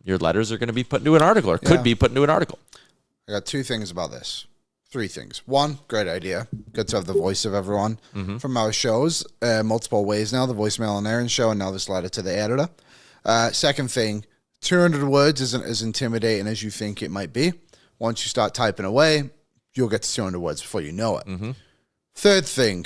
letters are going to be put into an article or could be put into an article. I got 2 things about this. 3 things. 1, great idea. Good to have the voice of everyone from our shows. Multiple ways now, the voicemail and Aaron show, and now this letter to the editor. Second thing, 200 words isn't as intimidating as you think it might be. Once you start typing away, you'll get to 200 words before you know it. Third thing,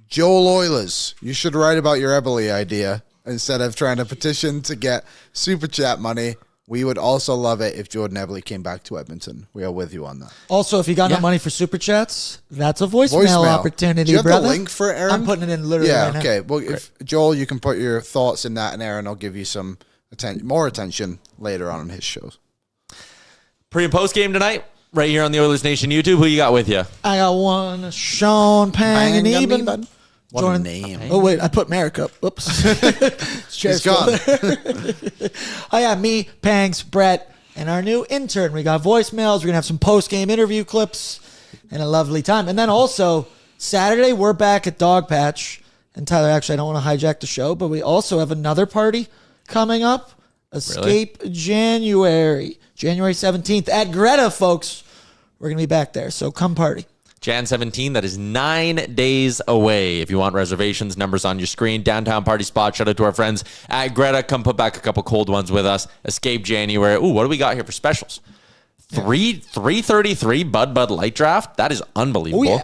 Joel Oilers. You should write about your Eberle idea instead of trying to petition to get super chat money. We would also love it if Jordan Eberle came back to Edmonton. We are with you on that. Also, if you got no money for super chats, that's a voicemail opportunity, Do you have brother. the link for it, Aaron? I'm putting it in literally right now. Okay. Well, if Joel, you can put your thoughts in that, and Aaron, I'll give you some more attention later on in his shows. Pre and post game tonight, right here on the Oilers Nation YouTube. Who you got with you? I got one, Sean Pang and Eben. What a name. Oh, wait, I put Marek up. Oops. He's gone. I got me, Pangs, Brett, and our new intern. We got voicemails. We're going to have some post-game interview clips and a lovely time. And then also, Saturday, we're back at Dog Patch. And Tyler, actually, I don't want to hijack the show, but we also have another party coming up. Escape January 17th at Greta, folks. We're going to be back there, so come party. Jan 17, that is 9 days away. If you want reservations, numbers on your screen. Downtown party spot. Shout out to our friends at Greta. Come put back a couple cold ones with us. Escape January. Ooh, what do we got here for specials? $3.33 Bud Light draft. That is unbelievable. Oh,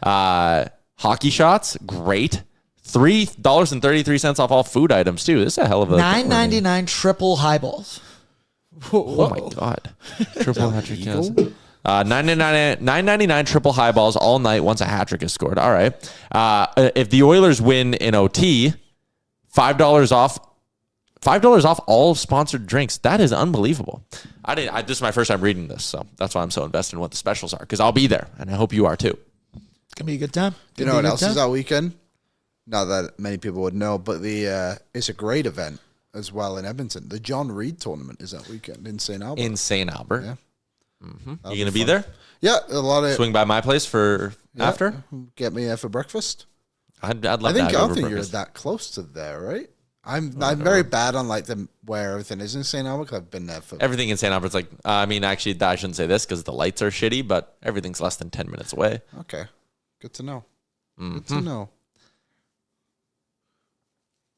yeah. Hockey shots. Great. $3.33 off all food items, too. This is a hell of a... $9.99 triple highballs. Oh, my God. Triple hat-trick. Yes. $9.99 triple highballs all night once a hat trick is scored. All right. If the Oilers win in OT, $5 off all sponsored drinks. That is unbelievable. This is my first time reading this, so that's why I'm so invested in what the specials are, because I'll be there, and I hope you are too. It's gonna be a good time. You know what else is that weekend? Not that many people would know, but it's a great event as well in Edmonton. The John Reed tournament is that weekend in St. Albert. Yeah. Mm-hmm. You going to be there? Yeah, a lot of... Swing by my place for after? Get me there for breakfast. I'd love that. I don't think you're that close to there, right? I'm very bad on like where everything is in St. Albert, because I've been there for... Everything in St. Albert's like... actually, I shouldn't say this because the lights are shitty, but everything's less than 10 minutes away. Okay. Good to know. Good to know.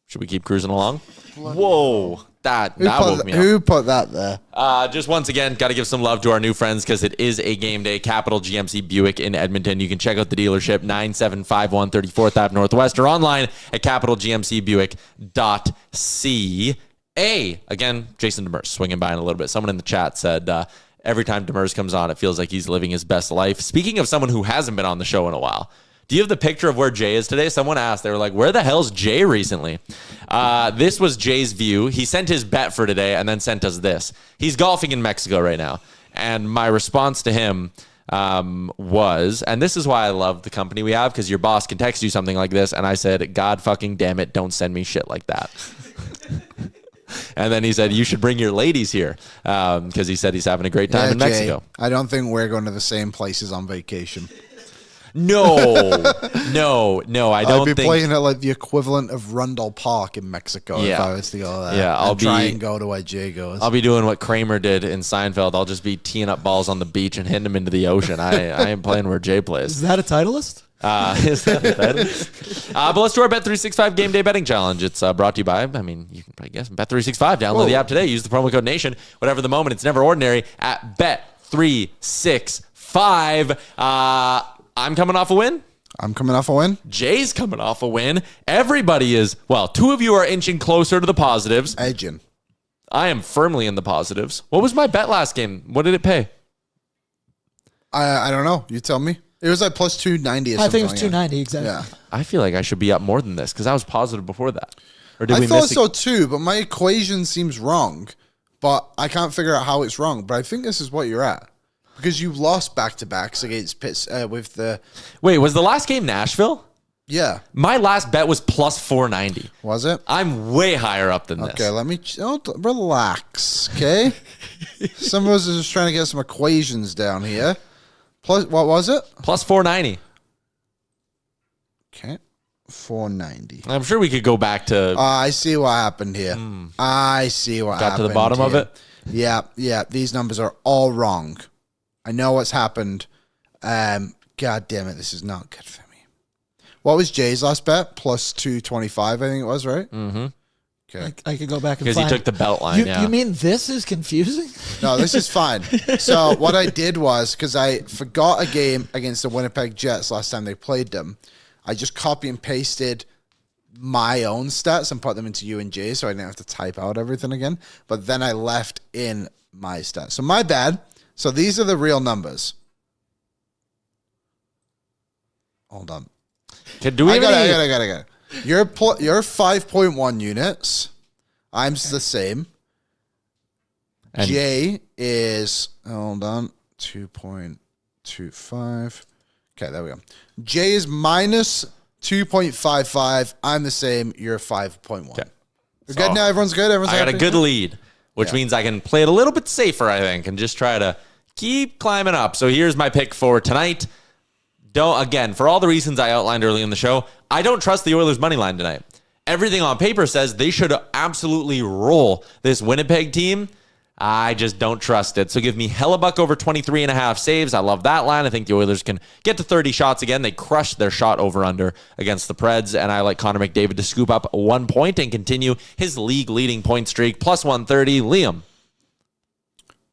Should we keep cruising along? Whoa. That woke me up. Who put that there? Just once again, got to give some love to our new friends because it is a game day. Capital GMC Buick in Edmonton. You can check out the dealership, 9751 34th Ave Northwest, or online at capitalgmcbuick.ca. Again, Jason Demers swinging by in a little bit. Someone in the chat said every time Demers comes on, it feels like he's living his best life. Speaking of someone who hasn't been on the show in a while, do you have the picture of where Jay is today? Someone asked. They were like, where the hell's Jay recently? This was Jay's view. He sent his bet for today and then sent us this. He's golfing in Mexico right now. And my response to him was, and this is why I love the company we have, because your boss can text you something like this. And I said, God fucking damn it, don't send me shit like that. And then he said, you should bring your ladies here, because he said he's having a great time in Mexico. Jay, I don't think we're going to the same places on vacation. No, I don't think. I'd be playing at like the equivalent of Rundle Park in Mexico if I was to go there. Yeah, I'll try and go to where Jay goes. I'll be doing what Kramer did in Seinfeld. I'll just be teeing up balls on the beach and hitting them into the ocean. I ain't playing where Jay plays. Is that a Titleist? Is that a Titleist? But let's do our Bet365 Game Day Betting Challenge. It's brought to you by, you can probably guess, Bet365. Download the app today. Use the promo code NATION. Whatever the moment, it's never ordinary at Bet365. I'm coming off a win. I'm coming off a win. Jay's coming off a win. Everybody is, well, two of you are inching closer to the positives. Edging. I am firmly in the positives. What was my bet last game? What did it pay? I don't know. You tell me. It was like plus 290 or something. I think it was like 290 exactly. Yeah. I feel like I should be up more than this because I was positive before that. Or did I we thought miss so too, but my equation seems wrong. But I can't figure out how it's wrong. But I think this is what you're at. Because you lost back-to-backs against Pitts with the... Wait, was the last game Nashville? Yeah. My last bet was plus 490. Was it? I'm way higher up than this. Okay, let me... relax, okay? Some of us are just trying to get some equations down here. Plus, what was it? Plus 490. Okay. 490. I'm sure we could go back to... I see what happened here. I see what happened. Got to the bottom of it? Yeah. These numbers are all wrong. I know what's happened. God damn it, this is not good for me. What was Jay's last bet? Plus 225, I think it was, right? Mm-hmm. Okay. I could go back and Because find he took the belt line, You mean this is confusing? No, this is fine. So what I did was, because I forgot a game against the Winnipeg Jets last time they played them, I just copy and pasted my own stats and put them into U and J so I didn't have to type out everything again. But then I left in my stats. So my bad. So these are the real numbers. Hold on. Do we I have got any- it. You're 5.1 units. I'm the same. And- J is, hold on, 2.25. Okay, there we go. J is minus 2.55. I'm the same. You're 5.1. Okay. We're good now? Everyone's good? Everyone's I got a happy? good lead, which means I can play it a little bit safer, I think, and just try to keep climbing up. So here's my pick for tonight. Again, for all the reasons I outlined early in the show, I don't trust the Oilers' money line tonight. Everything on paper says they should absolutely roll this Winnipeg team. I just don't trust it. So give me Hellebuck over 23.5 saves. I love that line. I think the Oilers can get to 30 shots again. They crushed their shot over-under against the Preds, and I like Connor McDavid to scoop up 1 point and continue his league-leading point streak. Plus 130. Liam.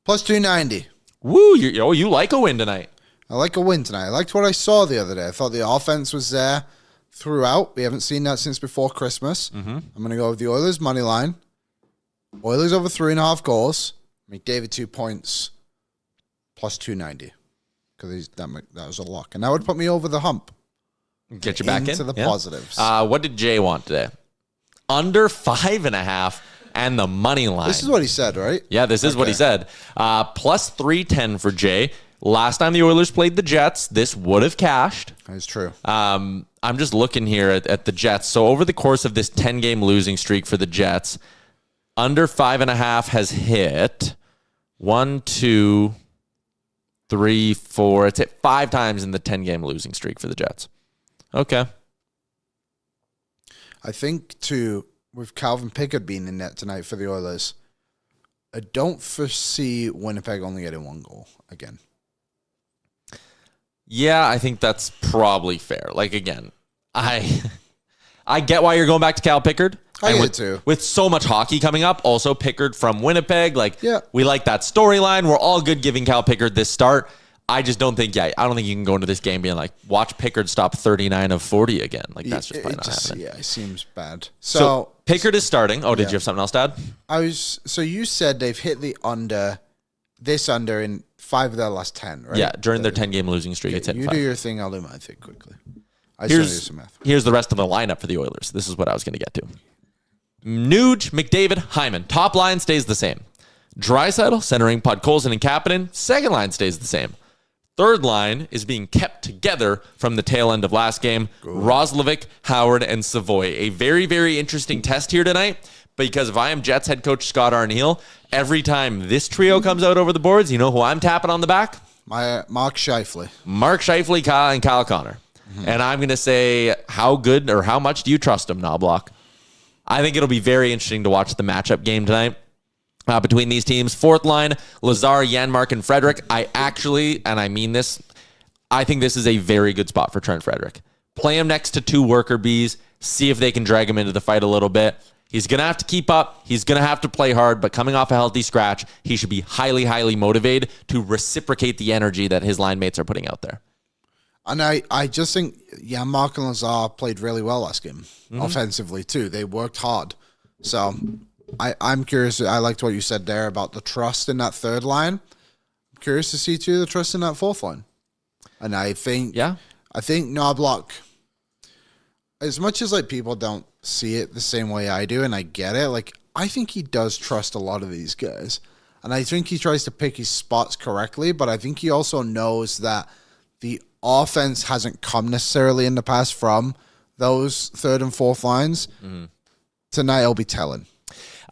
Plus 290. Woo, you like a win tonight. I like a win tonight. I liked what I saw the other day. I thought the offense was there throughout. We haven't seen that since before Christmas. I'm going to go with the Oilers money line. Oilers over 3.5 goals. McDavid 2 points. Plus 290. Because that was a lock. And that would put me over the hump. Get you back into the Yeah. positives. What did Jay want today? Under 5.5 and the money line. This is what he said, right? Yeah, this is what he said. Plus 310 for Jay. Last time the Oilers played the Jets, this would have cashed. That's true. I'm just looking here at the Jets. So over the course of this 10-game losing streak for the Jets, under 5.5 has hit 1, 2, 3, 4. It's hit 5 times in the 10-game losing streak for the Jets. Okay. I think, too, with Calvin Pickard being in net tonight for the Oilers, I don't foresee Winnipeg only getting 1 goal again. Yeah, I think that's probably fair. Like, again, I get why you're going back to Cal Pickard. I And get with, it too. With so much hockey coming up, also Pickard from Winnipeg. We like that storyline. We're all good giving Cal Pickard this start. I just don't think, I don't think you can go into this game being like, watch Pickard stop 39 of 40 again. Like, that's just probably not happening. Yeah, it seems bad. So Pickard is starting. Oh, did you have something else, Dad? So you said they've hit the under in 5 of their last 10, right? Yeah, during their 10-game losing streak. It's hit You 5. do your thing, I'll do my thing quickly. I just want to do some math. Here's the rest of the lineup for the Oilers. This is what I was going to get to. Nuge, McDavid, Hyman. Top line stays the same. Draisaitl, centering Podkolzin and Kapanen. Second line stays the same. Third line is being kept together from the tail end of last game. Roslovic, Howard, and Savoy. A very, very interesting test here tonight, because if I am Jets head coach Scott Arniel, every time this trio comes out over the boards, you know who I'm tapping on the back? Mark Scheifele. Mark Scheifele, and Kyle Connor. And I'm going to say, how good or how much do you trust him, Knobloch? I think it'll be very interesting to watch the matchup game tonight between these teams. Fourth line, Lazar, Janmark, and Frederick. I mean this, I think this is a very good spot for Trent Frederick. Play him next to 2 worker bees, see if they can drag him into the fight a little bit. He's going to have to keep up. He's going to have to play hard, but coming off a healthy scratch, he should be highly, highly motivated to reciprocate the energy that his line mates are putting out there. And I just think Mark and Lazar played really well last game, offensively too. They worked hard. So I'm curious. I liked what you said there about the trust in that third line. I'm curious to see too the trust in that fourth line. And I think Knobloch, as much as like people don't see it the same way I do, and I get it, like I think he does trust a lot of these guys. And I think he tries to pick his spots correctly, but I think he also knows that the offense hasn't come necessarily in the past from those third and fourth lines. Mm-hmm. Tonight I'll be telling.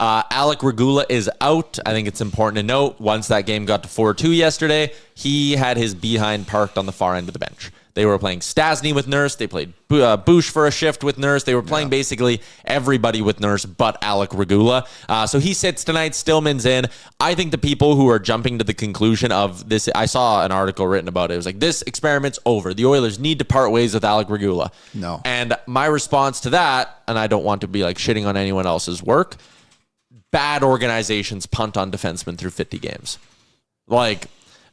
Alec Regula is out. I think it's important to note, once that game got to 4-2 yesterday, he had his behind parked on the far end of the bench. They were playing Stastny with Nurse. They played Bush for a shift with Nurse. They were playing basically everybody with Nurse but Alec Regula. So he sits tonight. Stillman's in. I think the people who are jumping to the conclusion of this, I saw an article written about it. It was like, this experiment's over. The Oilers need to part ways with Alec Regula. No. And my response to that, and I don't want to be like shitting on anyone else's work, bad organizations punt on defensemen through 50 games. Like,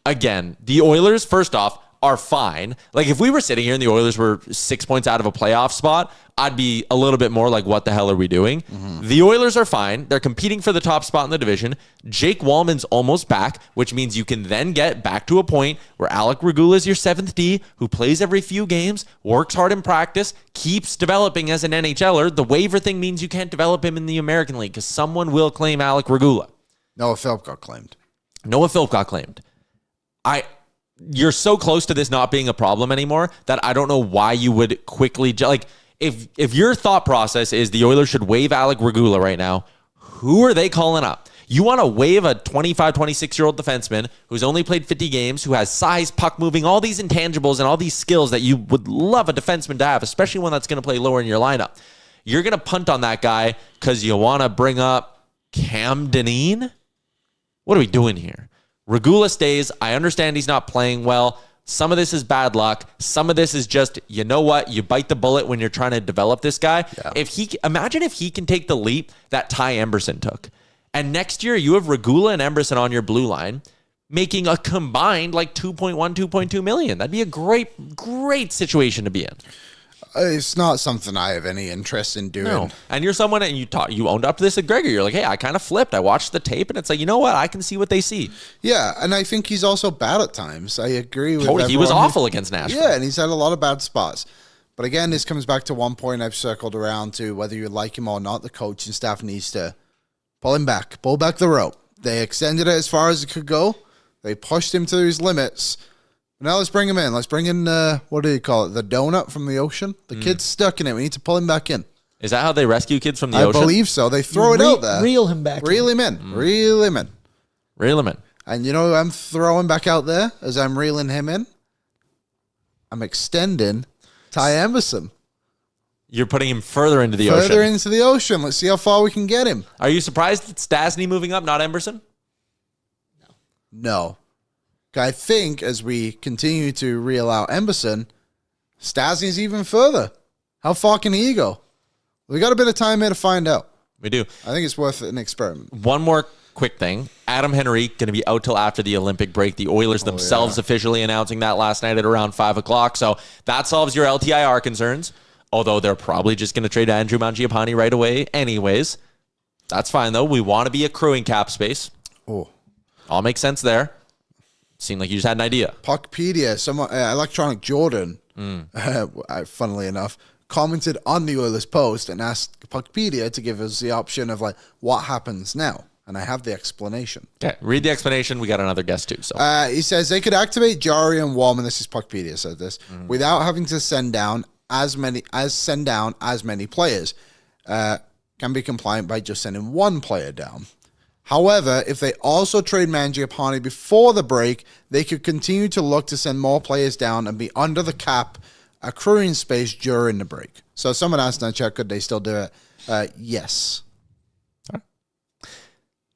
again, the Oilers, first off, are fine. Like, if we were sitting here and the Oilers were 6 points out of a playoff spot, I'd be a little bit more like, what the hell are we doing? Mm-hmm. The Oilers are fine. They're competing for the top spot in the division. Jake Wallman's almost back, which means you can then get back to a point where Alec Regula is your 7th D, who plays every few games, works hard in practice, keeps developing as an NHLer. The waiver thing means you can't develop him in the American League because someone will claim Alec Regula. Noah Philp got claimed. You're so close to this not being a problem anymore that I don't know why you would quickly, like, if your thought process is the Oilers should waive Alec Regula right now, who are they calling up? You want to waive a 25, 26-year-old defenseman who's only played 50 games, who has size, puck moving, all these intangibles and all these skills that you would love a defenseman to have, especially one that's going to play lower in your lineup. You're going to punt on that guy because you want to bring up Cam Dineen? What are we doing here? Regula stays. I understand he's not playing well. Some of this is bad luck. Some of this is just, you know what? You bite the bullet when you're trying to develop this guy. Yeah. Imagine if he can take the leap that Ty Emberson took. And next year you have Regula and Emberson on your blue line making a combined like 2.1, 2.2 million. That'd be a great situation to be in. It's not something I have any interest in doing. No. And you're someone, and you owned up to this at Gregor. You're like, hey, I kind of flipped. I watched the tape, and it's like, you know what? I can see what they see. Yeah, and I think he's also bad at times. I agree with He was awful against Nashville. Yeah, and he's had a lot of bad spots. But again, this comes back to one point I've circled around to, whether you like him or not, the coaching staff needs to pull back the rope. They extended it as far as it could go. They pushed him to his limits. Now let's bring him in. Let's bring in, what do you call it? The donut from the ocean? The kid's stuck in it. We need to pull him back in. Is that how they rescue kids from the ocean? I believe so. They throw it out there. Reel him back. Reel him in. Reel him in. Reel him in. And you know who I'm throwing back out there as I'm reeling him in? I'm extending Ty Emberson. You're putting him further into the ocean. Further into the ocean. Let's see how far we can get him. Are you surprised it's Stastny moving up, not Emberson? No. I think as we continue to reel out Emberson, Stastny's even further. How far can he go? We got a bit of time here to find out. We do. I think it's worth an experiment. One more quick thing. Adam Henrique going to be out till after the Olympic break. The Oilers themselves officially announcing that last night at around 5 o'clock. So that solves your LTIR concerns. Although they're probably just going to trade Andrew Mangiapane right away anyways. That's fine, though. We want to be accruing cap space. Oh. All makes sense there. Seemed like you just had an idea. Puckpedia, someone, Electronic Jordan, funnily enough, commented on the Oilers post and asked Puckpedia to give us the option of like what happens now. And I have the explanation. Okay, read the explanation. We got another guest too. So he says they could activate Jari and Wallman. This is Puckpedia said this without having to send down as many players. Can be compliant by just sending one player down. However, if they also trade Mangiapane before the break, they could continue to look to send more players down and be under the cap, accruing space during the break. So someone asked in the chat, could they still do it? Yes. All right.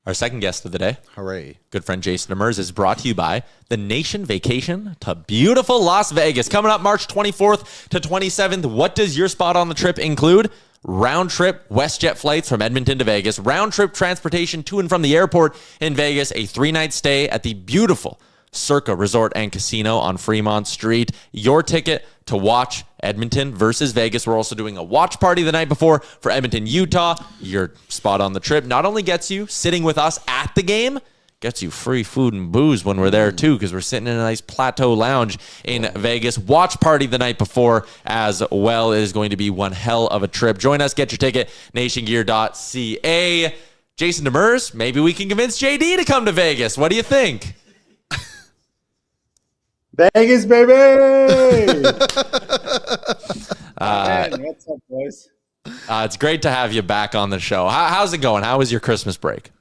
Our second guest of the day, hooray, good friend Jason Demers, is brought to you by the Nation Vacation to beautiful Las Vegas. Coming up March 24th to 27th. What does your spot on the trip include? Round trip WestJet flights from Edmonton to Vegas, round trip transportation to and from the airport in Vegas, a 3-night stay at the beautiful Circa Resort and Casino on Fremont Street. Your ticket to watch Edmonton versus Vegas. We're also doing a watch party the night before for Edmonton, Utah. Your spot on the trip not only gets you sitting with us at the game, gets you free food and booze when we're there too, because we're sitting in a nice plateau lounge in Vegas. Watch party the night before as well. It is going to be one hell of a trip. Join us. Get your ticket. nationgear.ca. Jason Demers, maybe we can convince JD to come to Vegas. What do you think? Vegas, baby! What's up, boys? It's great to have you back on the show. How's it going? How was your Christmas break?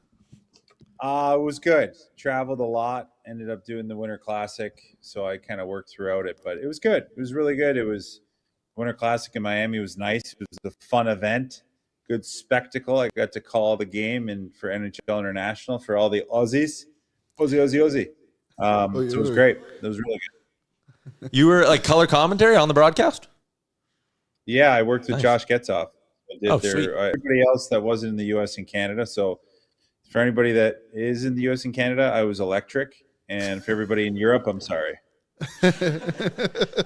It was good. Traveled a lot. Ended up doing the Winter Classic, so I kind of worked throughout it. But it was good. It was really good. It was Winter Classic in Miami. It was nice. It was a fun event. Good spectacle. I got to call the game and for NHL International for all the Aussies. Aussie. So it was great. It was really good. You were like color commentary on the broadcast? Yeah, I worked with Josh Getzoff. I did sweet. Everybody else that wasn't in the U.S. and Canada. So for anybody that is in the U.S. and Canada, I was electric. And for everybody in Europe, I'm sorry.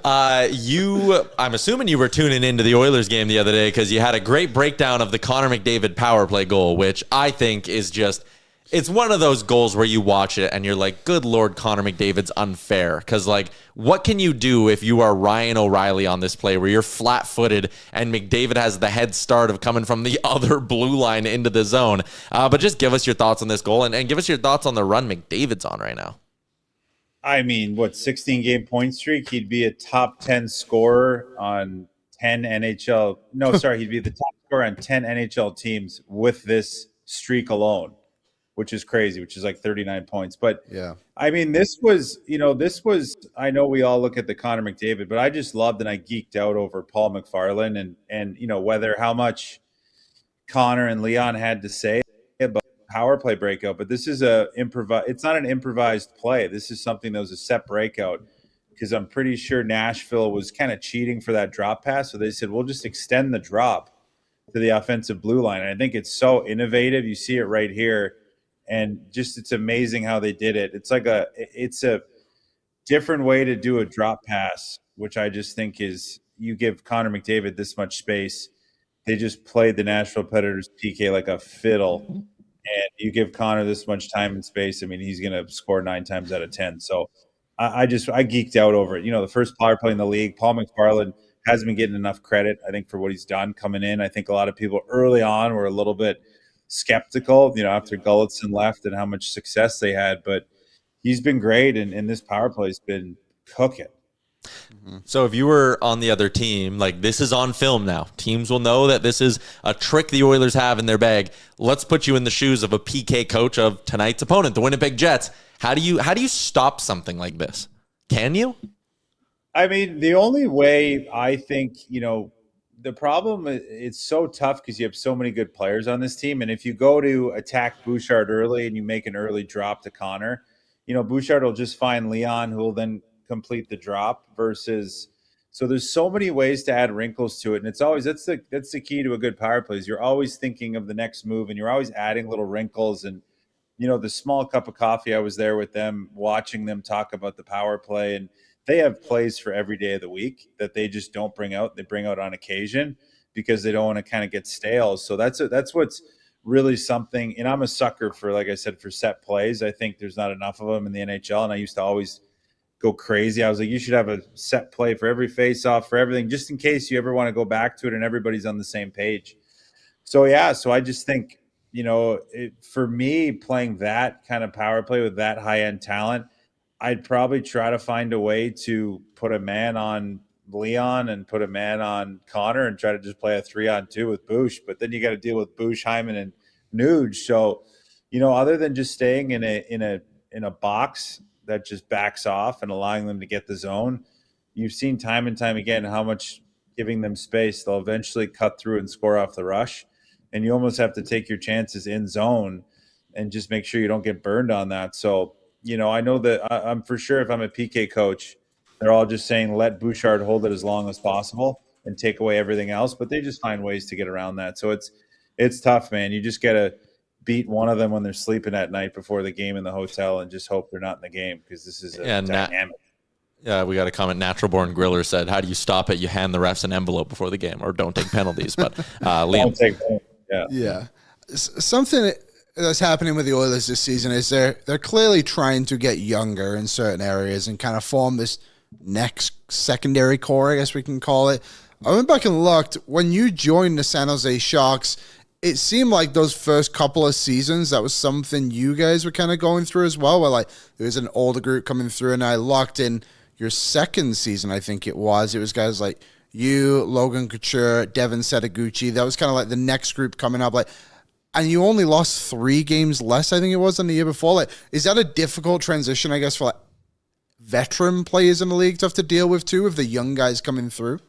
I'm assuming you were tuning into the Oilers game the other day because you had a great breakdown of the Connor McDavid power play goal, which I think is just, it's one of those goals where you watch it and you're like, good Lord, Connor McDavid's unfair. Because, like, what can you do if you are Ryan O'Reilly on this play where you're flat-footed and McDavid has the head start of coming from the other blue line into the zone? But just give us your thoughts on this goal and give us your thoughts on the run McDavid's on right now. I mean, 16-game point streak? He'd be a top 10 scorer on 10 NHL. No, sorry, he'd be the top scorer on 10 NHL teams with this streak alone, which is crazy, which is like 39 points. But Yeah. I mean, this was, I know we all look at the Connor McDavid, but I just loved and I geeked out over Paul McFarland and whether how much Connor and Leon had to say about power play breakout. But this is it's not an improvised play. This is something that was a set breakout because I'm pretty sure Nashville was kind of cheating for that drop pass. So they said, we'll just extend the drop to the offensive blue line. And I think it's so innovative. You see it right here. And just, it's amazing how they did it. It's a different way to do a drop pass, which I just think is, you give Connor McDavid this much space. They just played the Nashville Predators PK like a fiddle. And you give Connor this much time and space, I mean, he's going to score 9 times out of 10. So I geeked out over it. The first power play in the league, Paul McFarland hasn't been getting enough credit, I think, for what he's done coming in. I think a lot of people early on were a little bit skeptical, after Gulletson left and how much success they had. But he's been great, and this power play has been cooking. So if you were on the other team, like, this is on film now. Teams will know that this is a trick the Oilers have in their bag. Let's put you in the shoes of a PK coach of tonight's opponent, the Winnipeg Jets. How do you stop something like this? Can you? I mean, the only way, I think, the problem, it's so tough because you have so many good players on this team. And if you go to attack Bouchard early and you make an early drop to Connor, Bouchard will just find Leon, who will then complete the drop versus. So there's so many ways to add wrinkles to it. And it's always, that's the key to a good power play, is you're always thinking of the next move and you're always adding little wrinkles. And, the small cup of coffee, I was there with them, watching them talk about the power play, and they have plays for every day of the week that they just don't bring out. They bring out on occasion because they don't want to kind of get stale. So that's what's really something. And I'm a sucker for, like I said, for set plays. I think there's not enough of them in the NHL. And I used to always go crazy. I was like, you should have a set play for every face-off, for everything, just in case you ever want to go back to it and everybody's on the same page. So, yeah, so I just think, for me, playing that kind of power play with that high-end talent, I'd probably try to find a way to put a man on Leon and put a man on Connor and try to just play a 3-on-2 with Bouch. But then you got to deal with Bouch, Hyman, and Nuge. So, other than just staying in a box that just backs off and allowing them to get the zone, you've seen time and time again how much giving them space, they'll eventually cut through and score off the rush. And you almost have to take your chances in zone and just make sure you don't get burned on that. So, I know that I'm for sure, if I'm a PK coach, they're all just saying, let Bouchard hold it as long as possible and take away everything else. But they just find ways to get around that. So it's tough, man. You just got to beat one of them when they're sleeping at night before the game in the hotel and just hope they're not in the game, because this is dynamic. We got a comment. Natural Born Griller said, how do you stop it? You hand the refs an envelope before the game, or don't take penalties. But Liam. Don't take, Yeah. Something that's happening with the Oilers this season is they're clearly trying to get younger in certain areas and kind of form this next secondary core, I guess we can call it. I went back and looked. When you joined the San Jose Sharks, it seemed like those first couple of seasons, that was something you guys were kind of going through as well, where like there was an older group coming through, and I locked in your second season, I think it was. It was guys like you, Logan Couture, Devin Setaguchi. That was kind of like the next group coming up. Like, and you only lost 3 games less, I think it was, than the year before. Like, is that a difficult transition, I guess, for like veteran players in the league to have to deal with too, with the young guys coming through?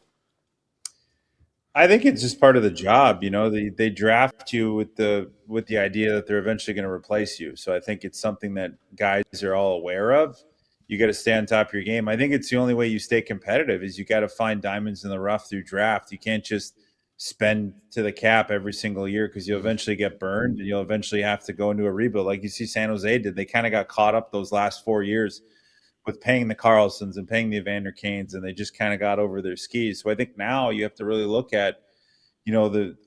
I think it's just part of the job. They draft you with the idea that they're eventually going to replace you. So I think it's something that guys are all aware of. You got to stay on top of your game. I think it's the only way you stay competitive is you got to find diamonds in the rough through draft. You can't just spend to the cap every single year because you'll eventually get burned and you'll eventually have to go into a rebuild. Like you see San Jose did. They kind of got caught up those last 4 years with paying the Carlsons and paying the Evander Kanes, and they just kind of got over their skis. So I think now you have to really look at,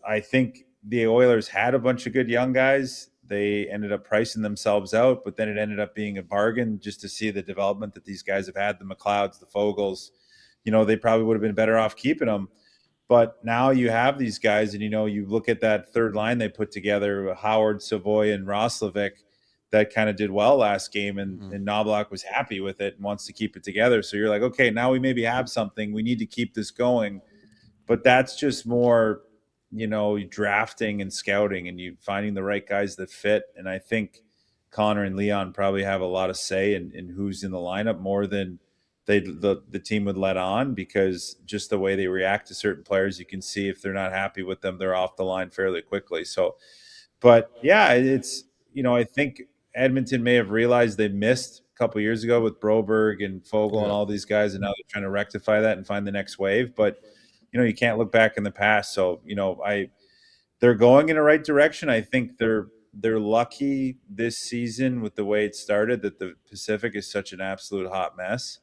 I think the Oilers had a bunch of good young guys. They ended up pricing themselves out, but then it ended up being a bargain just to see the development that these guys have had, the McLeods, the Fogels. They probably would have been better off keeping them. But now you have these guys, and, you look at that third line they put together, Howard, Savoy, and Roslovic, that kind of did well last game, and Knobloch was happy with it and wants to keep it together. So you're like, okay, now we maybe have something. We need to keep this going. But that's just more, drafting and scouting and you finding the right guys that fit. And I think Connor and Leon probably have a lot of say in who's in the lineup more than the team would let on, because just the way they react to certain players, you can see if they're not happy with them, they're off the line fairly quickly. So, but yeah, it's, I think Edmonton may have realized they missed a couple years ago with Broberg and Fogle and all these guys, and now they're trying to rectify that and find the next wave. But you can't look back in the past. So they're going in the right direction. I think they're lucky this season with the way it started that the Pacific is such an absolute hot mess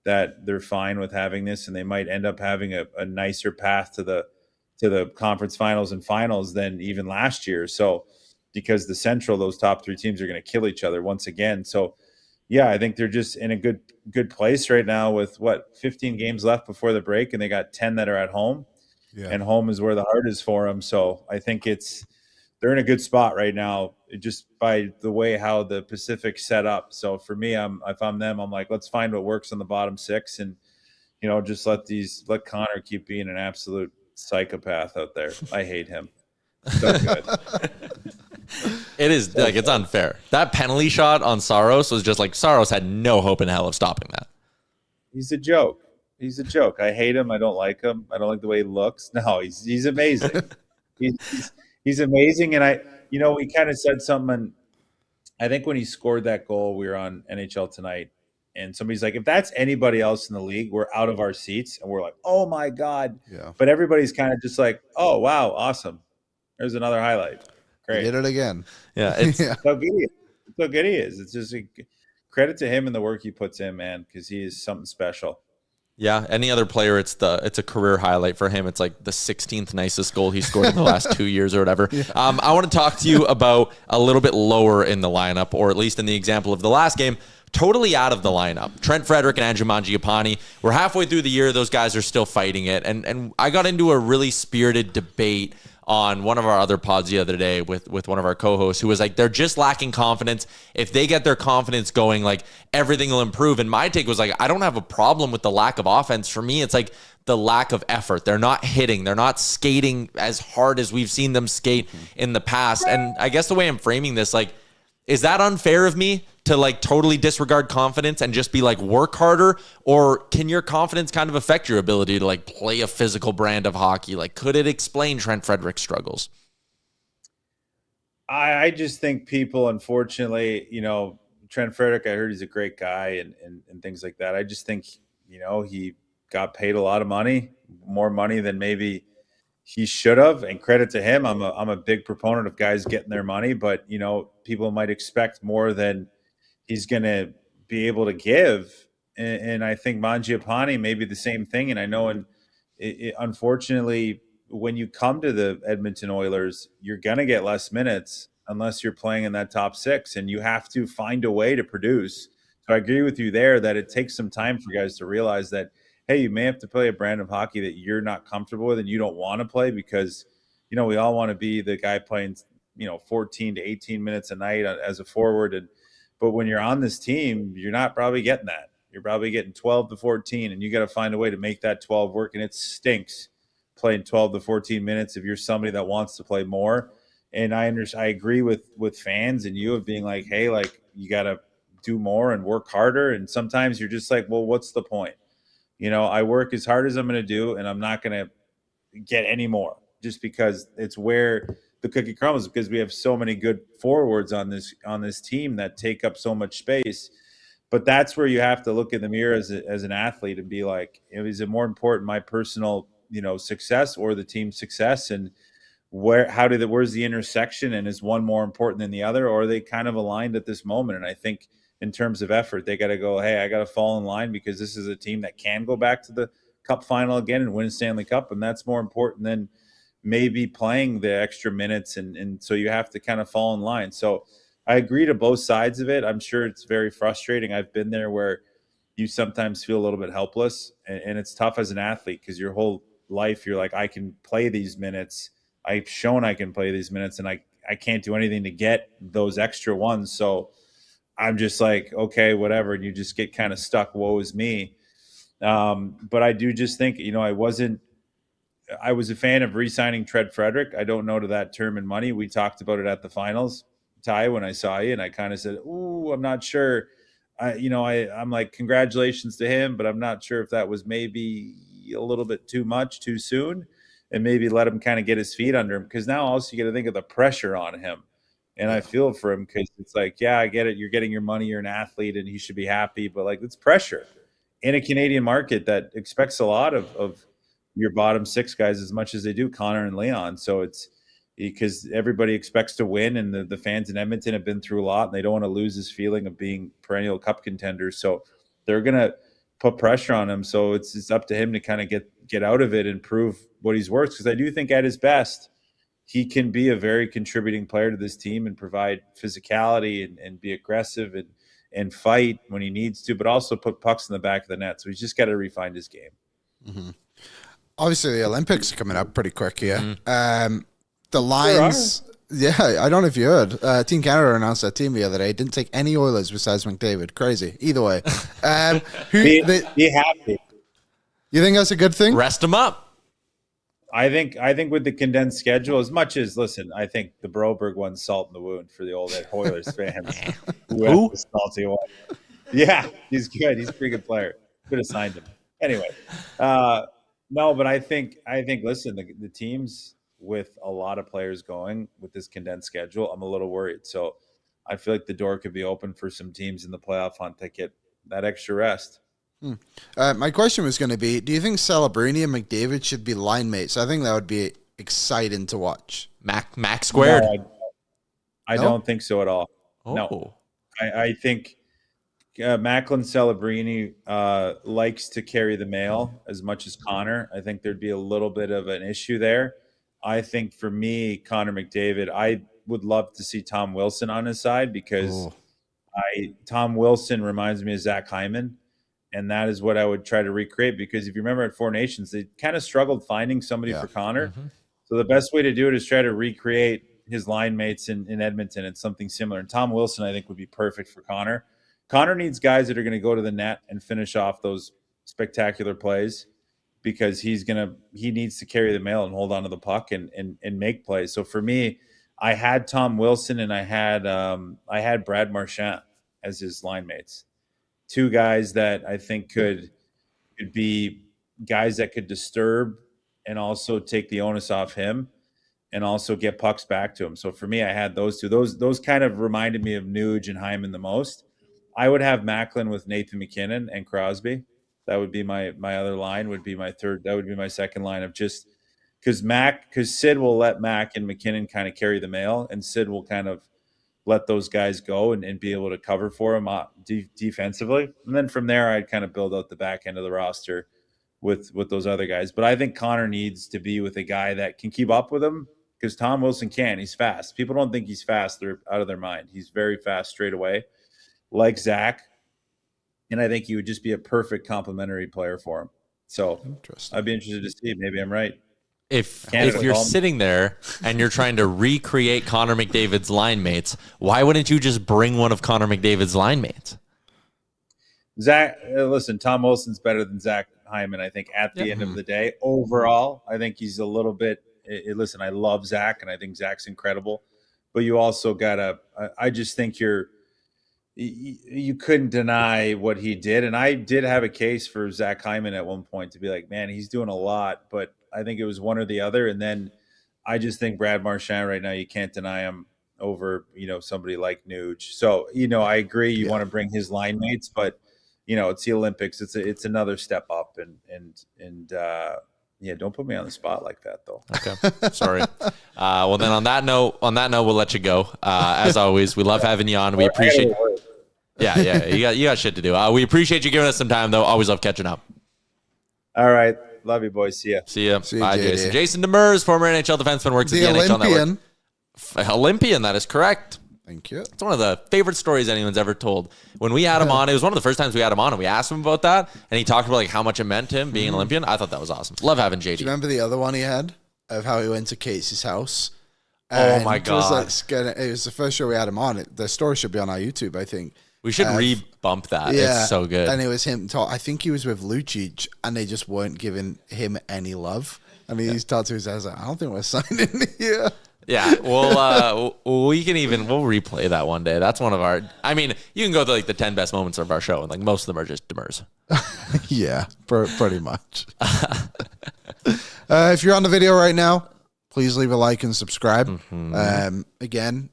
that they're fine with having this, and they might end up having a nicer path to the conference finals and finals than even last year. So, because the Central, those top 3 teams are going to kill each other once again. So, yeah, I think they're just in a good place right now with 15 games left before the break, and they got 10 that are at home, and home is where the heart is for them. So I think they're in a good spot right now, just by the way how the Pacific set up. So for me, if I'm them, I'm like, let's find what works on the bottom 6, and just let Connor keep being an absolute psychopath out there. I hate him. So good. It is like, it's unfair. That penalty shot on Saros was just like, Saros had no hope in hell of stopping that. He's a joke. I hate him. I don't like him. I don't like the way he looks. No, he's amazing. he's amazing. And we kind of said something. I think when he scored that goal, we were on NHL Tonight, and somebody's like, if that's anybody else in the league, we're out of our seats, and we're like, oh my God. Yeah. But everybody's kind of just like, oh wow, awesome. There's another highlight. Great. He did it again. Yeah, it's so good he is. It's just a credit to him and the work he puts in, man, because he is something special. Yeah, any other player, it's a career highlight for him. It's like the 16th nicest goal he scored in the last 2 years or whatever. Yeah. I want to talk to you about a little bit lower in the lineup, or at least in the example of the last game, totally out of the lineup. Trent Frederick and Andrew Mangiapane. We're halfway through the year. Those guys are still fighting it. And I got into a really spirited debate on one of our other pods the other day with one of our co-hosts who was like, they're just lacking confidence. If they get their confidence going, like, everything will improve. And my take was like, I don't have a problem with the lack of offense. For me, it's like the lack of effort. They're not hitting. They're not skating as hard as we've seen them skate in the past. And I guess the way I'm framing this, like, is that unfair of me to like totally disregard confidence and just be like, work harder? Or can your confidence kind of affect your ability to like play a physical brand of hockey? Like, could it explain Trent Frederick's struggles? I just think people, unfortunately, Trent Frederick, I heard he's a great guy and things like that. I just think, he got paid a lot of money, more money than maybe he should have, and credit to him. I'm a big proponent of guys getting their money, but people might expect more than he's going to be able to give. And I think Mangiapane may be the same thing. And I know, unfortunately, when you come to the Edmonton Oilers, you're going to get less minutes unless you're playing in that top 6, and you have to find a way to produce. So I agree with you there that it takes some time for guys to realize that, hey, you may have to play a brand of hockey that you're not comfortable with and you don't want to play because, we all want to be the guy playing, 14 to 18 minutes a night as a forward. But when you're on this team, you're not probably getting that. You're probably getting 12 to 14, and you got to find a way to make that 12 work. And it stinks playing 12 to 14 minutes if you're somebody that wants to play more. And I agree with fans and you of being like, hey, like you got to do more and work harder. And sometimes you're just like, well, what's the point? I work as hard as I'm going to do, and I'm not going to get any more just because it's where the cookie crumbles, because we have so many good forwards on this team that take up so much space. But that's where you have to look in the mirror as an athlete and be like, is it more important my personal, success or the team's success? And where's the intersection? And is one more important than the other, or are they kind of aligned at this moment? And I think in terms of effort, they got to go, hey, I got to fall in line because this is a team that can go back to the Cup final again and win a Stanley Cup. And that's more important than maybe playing the extra minutes. And so you have to kind of fall in line. So I agree to both sides of it. I'm sure it's very frustrating. I've been there where you sometimes feel a little bit helpless, and it's tough as an athlete because your whole life you're like, I can play these minutes. I've shown I can play these minutes, and I can't do anything to get those extra ones. So I'm just like, okay, whatever. And you just get kind of stuck. Woe is me. But I do just think, I was a fan of re-signing Tread Frederick. I don't know to that term in money. We talked about it at the finals, Ty, when I saw you, and I kind of said, ooh, I'm not sure. I'm like, congratulations to him, but I'm not sure if that was maybe a little bit too much too soon, and maybe let him kind of get his feet under him. Because now also you got to think of the pressure on him. And I feel for him because it's like, yeah, I get it. You're getting your money. You're an athlete and he should be happy. But like, it's pressure in a Canadian market that expects a lot of your bottom 6 guys as much as they do Connor and Leon. So it's because everybody expects to win, and the fans in Edmonton have been through a lot, and they don't want to lose this feeling of being perennial Cup contenders. So they're going to put pressure on him. So it's up to him to kind of get out of it and prove what he's worth. Because I do think at his best, he can be a very contributing player to this team and provide physicality and be aggressive and fight when he needs to, but also put pucks in the back of the net. So he's just got to refine his game. Mm-hmm. Obviously, the Olympics are coming up pretty quick here. Mm-hmm. The Lions, yeah, I don't know if you heard. Team Canada announced their team the other day. Didn't take any Oilers besides McDavid. Crazy. Either way. Be happy. You think that's a good thing? Rest them up. I think with the condensed schedule, as much as, listen, I think the Broberg one's salt in the wound for the old Oilers fans. Who? Salty one. Yeah, he's good. He's a pretty good player. Could have signed him. Anyway, no, but I think listen, the teams with a lot of players going with this condensed schedule, I'm a little worried. So I feel like the door could be open for some teams in the playoff hunt that get that extra rest. My question was going to be, do you think Celebrini and McDavid should be line mates? I think that would be exciting to watch. Mac squared? No, I don't think so at all. Oh. No. I think Macklin Celebrini likes to carry the mail as much as Connor. I think there'd be a little bit of an issue there. I think for me, Connor McDavid, I would love to see Tom Wilson on his side because Tom Wilson reminds me of Zach Hyman. And that is what I would try to recreate, because if you remember at Four Nations, they kind of struggled finding somebody for Connor. Mm-hmm. So the best way to do it is try to recreate his line mates in Edmonton and something similar. And Tom Wilson, I think, would be perfect for Connor. Connor needs guys that are going to go to the net and finish off those spectacular plays, because he needs to carry the mail and hold on to the puck and make plays. So for me, I had Tom Wilson and I had Brad Marchand as his line mates. Two guys that I think could be guys that could disturb and also take the onus off him and also get pucks back to him. So for me, I had those two. Those kind of reminded me of Nuge and Hyman the most. I would have Macklin with Nathan McKinnon and Crosby. That would be my other line, would be my third. That would be my second line, of just because Sid will let Mac and McKinnon kind of carry the mail, and Sid will kind of let those guys go and be able to cover for him defensively. And then from there, I'd kind of build out the back end of the roster with those other guys. But I think Connor needs to be with a guy that can keep up with him because Tom Wilson can. He's fast. People don't think he's fast. They're out of their mind. He's very fast straight away, like Zach. And I think he would just be a perfect complementary player for him. So I'd be interested to see. Maybe I'm right. If you're sitting there and you're trying to recreate Connor McDavid's line mates, why wouldn't you just bring one of Connor McDavid's line mates? Zach, listen, Tom Wilson's better than Zach Hyman, I think, at the end of the day. Overall, I think he's a little bit listen, I love Zach, and I think Zach's incredible. But you also got to – I just think you couldn't deny what he did. And I did have a case for Zach Hyman at one point to be like, man, he's doing a lot. But I think it was one or the other. And then I just think Brad Marchand right now, you can't deny him over, somebody like Nuge. So, I agree you want to bring his line mates, but – it's the Olympics. It's another step up, and don't put me on the spot like that, though. Okay, sorry. Well, then on that note, we'll let you go. As always, we love having you on. We appreciate. Yeah. You got shit to do. We appreciate you giving us some time, though. Always love catching up. All right, love you, boys. See ya. See ya. Bye, Jason. Jason Demers, former NHL defenseman, works at the NHL Network. Olympian, that is correct. Thank you. It's one of the favorite stories anyone's ever told. When we had him on, it was one of the first times we had him on, and we asked him about that, and he talked about how much it meant to him being an Olympian. I thought that was awesome. Love having JD. Do you remember the other one he had of how he went to Casey's house? Oh my God! It was the first show we had him on. The story should be on our YouTube, I think. We should re-bump that. Yeah, it's so good. And it was him. I think he was with Lucic, and they just weren't giving him any love. And he's talked to his ass like, I don't think we're signing here. Yeah, we'll replay that one day. That's one of our. I mean, you can go to the 10 best moments of our show, and most of them are just Demers. Yeah, pretty much. If you're on the video right now, please leave a like and subscribe. Mm-hmm. Again,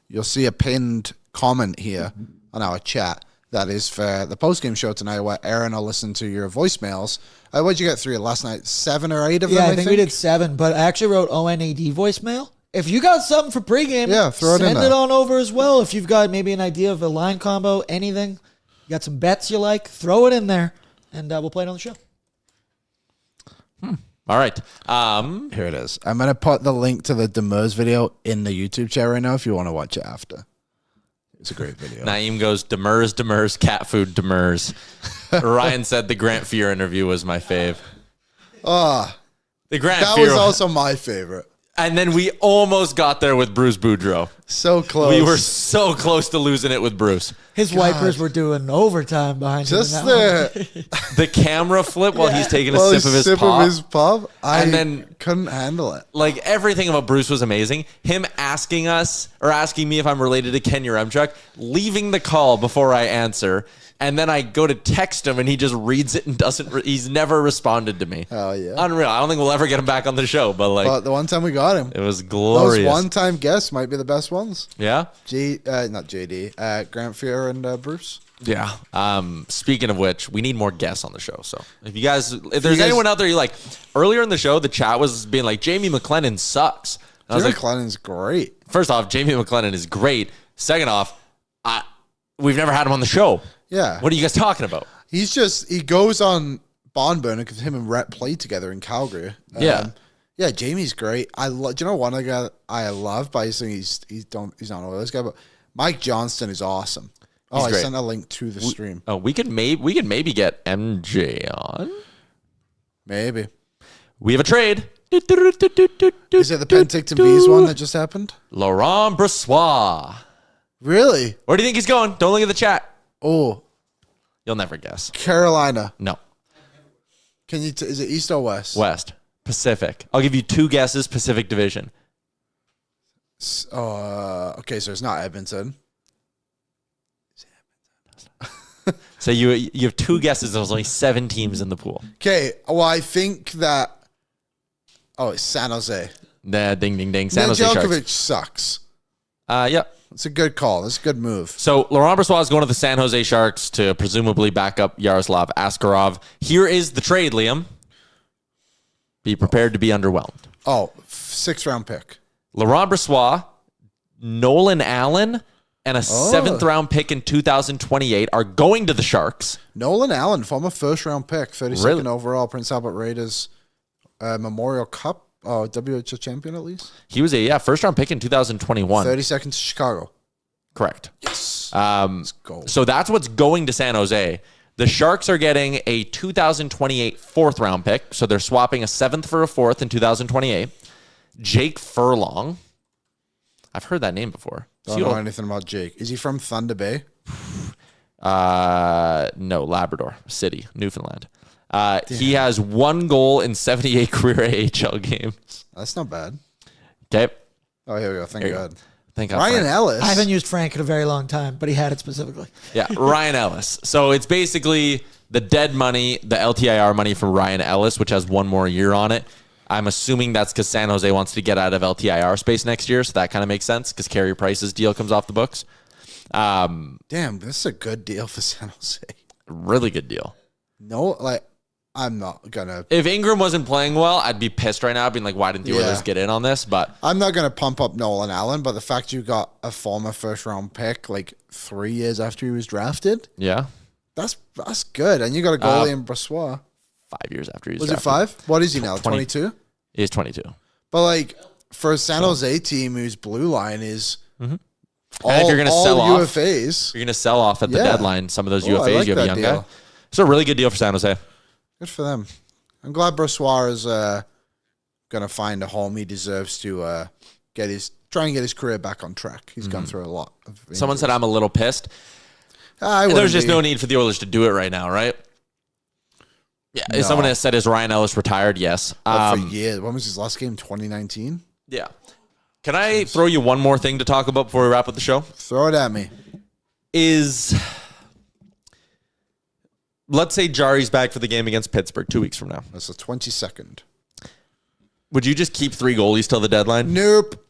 you'll see a pinned comment here on our chat. That is for the post-game show tonight, where Aaron will listen to your voicemails. What'd you get through last night? 7 or 8 of them, I think we did 7, but I actually wrote ONAD voicemail. If you got something for pregame, send it on over as well. If you've got maybe an idea of a line combo, anything, you got some bets you like, throw it in there, and we'll play it on the show. All right. Here it is. I'm going to put the link to the Demers video in the YouTube chat right now if you want to watch it after. It's a great video. Naeem goes, Demers, cat food, Demers. Ryan said the Grant Fuhr interview was my fave. The Grant That Fuhr was also my favorite. And then we almost got there with Bruce Boudreau. So close. We were so close to losing it with Bruce. His wipers were doing overtime behind him. Just the camera flip while he's taking a sip of his pop. And then couldn't handle it. Everything about Bruce was amazing. Him asking me if I'm related to Ken Yaremchuk, leaving the call before I answer. And then I go to text him, and he just reads it and he's never responded to me. Oh, yeah. Unreal. I don't think we'll ever get him back on the show, but the one time we got him. It was glorious. Those one-time guests might be the best ones. Yeah? Not JD. Grant Fuhr and Bruce. Yeah. Speaking of which, we need more guests on the show. So if there's anyone out there you like, earlier in the show, the chat was being like, Jamie McLennan sucks. And Jamie McLennan's great. First off, Jamie McLennan is great. Second off, we've never had him on the show. Yeah. What are you guys talking about? He goes on Barn Burner because him and Rhett played together in Calgary. Yeah, Jamie's great. Do you know one guy I love? But he's not an Oilers guy, but Mike Johnston is awesome. I sent a link to the stream. We could maybe get MJ on. Maybe we have a trade. Is it the Penticton Bees one that just happened? Laurent Brossoit. Really? Where do you think he's going? Don't look at the chat. Oh, you'll never guess. Carolina. No. Can you? Is it East or West? West. Pacific. I'll give you 2 guesses. Pacific Division. Okay, so it's not Edmonton. So you have 2 guesses. There's only 7 teams in the pool. Okay. Well, I think that. Oh, it's San Jose. Nah, ding, ding, ding. San Jose Sharks. Nedeljkovic sucks. Yep. It's a good call. It's a good move. So Laurent Brossoit is going to the San Jose Sharks to presumably back up Yaroslav Askarov. Here is the trade, Liam. Be prepared to be underwhelmed. 6th-round pick. Laurent Brossoit, Nolan Allen, and a 7th-round pick in 2028 are going to the Sharks. Nolan Allen, former 1st-round pick, 32nd overall, Prince Albert Raiders Memorial Cup WHL champion at least? He was a first round pick in 2021. 30 seconds to Chicago. Correct. Yes. Um, go. so that's what's going to San Jose. The Sharks are getting a 2028 fourth round pick. So they're swapping a seventh for a fourth in 2028. Jake Furlong. I've heard that name before. Don't know anything about Jake. Is he from Thunder Bay? No, Labrador City, Newfoundland. He has 1 goal in 78 career AHL games. That's not bad. Okay. Oh, here we go. Thank God. Thank God. Ryan Ellis. I haven't used Frank in a very long time, but he had it specifically. Yeah, Ryan Ellis. So it's basically the dead money, the LTIR money from Ryan Ellis, which has 1 more year on it. I'm assuming that's because San Jose wants to get out of LTIR space next year, so that kind of makes sense because Carey Price's deal comes off the books. Damn, this is a good deal for San Jose. Really good deal. No, like, I'm not going to... If Ingram wasn't playing well, I'd be pissed right now, being like, why didn't the Oilers get in on this? But I'm not going to pump up Nolan Allen, but the fact you got a former first-round pick like 3 years after he was drafted, yeah, that's good. And you got a goalie in Brassois. 5 years after he Was drafted. it 5? What is he now, 22? He's 22. But, like, for a San Jose team whose blue line is And if you're going to sell off, UFAs, you're going to sell off at the Yeah. deadline some of those Oh, I UFAs. like You have a that young deal. guy. It's a really good deal for San Jose. good for them. I'm glad Brassois is going to find a home he deserves to try and get his career back on track. He's gone through a lot of Someone said I'm a little pissed. I There's just no need for the Oilers to do it right now, right? Yeah. No. Someone has said, is Ryan Ellis retired? Yes. for years. When was his last game? 2019? Yeah. Can I throw you one more thing to talk about before we wrap up the show? Throw it at me. Let's say Jari's back for the game against Pittsburgh 2 weeks from now. That's the 22nd. Would you just keep 3 goalies till the deadline? Nope.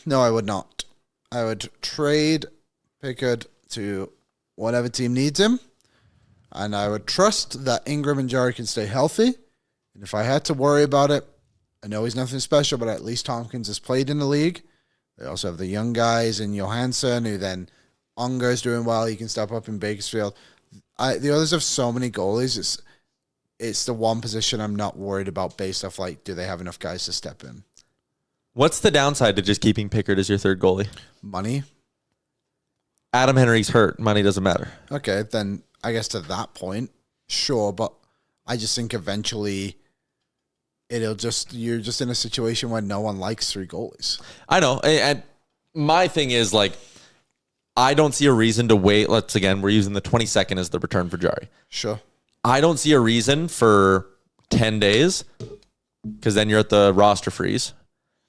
No, I would not. I would trade Pickard to whatever team needs him. And I would trust that Ingram and Jari can stay healthy. And if I had to worry about it, I know he's nothing special, but at least Tompkins has played in the league. They also have the young guys in Johansson, who then Unger's doing well. He can step up in Bakersfield. The others have so many goalies. It's the one position I'm not worried about based off, like, do they have enough guys to step in? What's the downside to just keeping Pickard as your third goalie? Money? Adam Henry's hurt. Money doesn't matter. Okay, then I guess to that point, sure, but I just think eventually you're just in a situation where no one likes 3 goalies. I know. And my thing is, like, I don't see a reason to wait. We're using the 22nd as the return for Jari. Sure. I don't see a reason for 10 days because then you're at the roster freeze.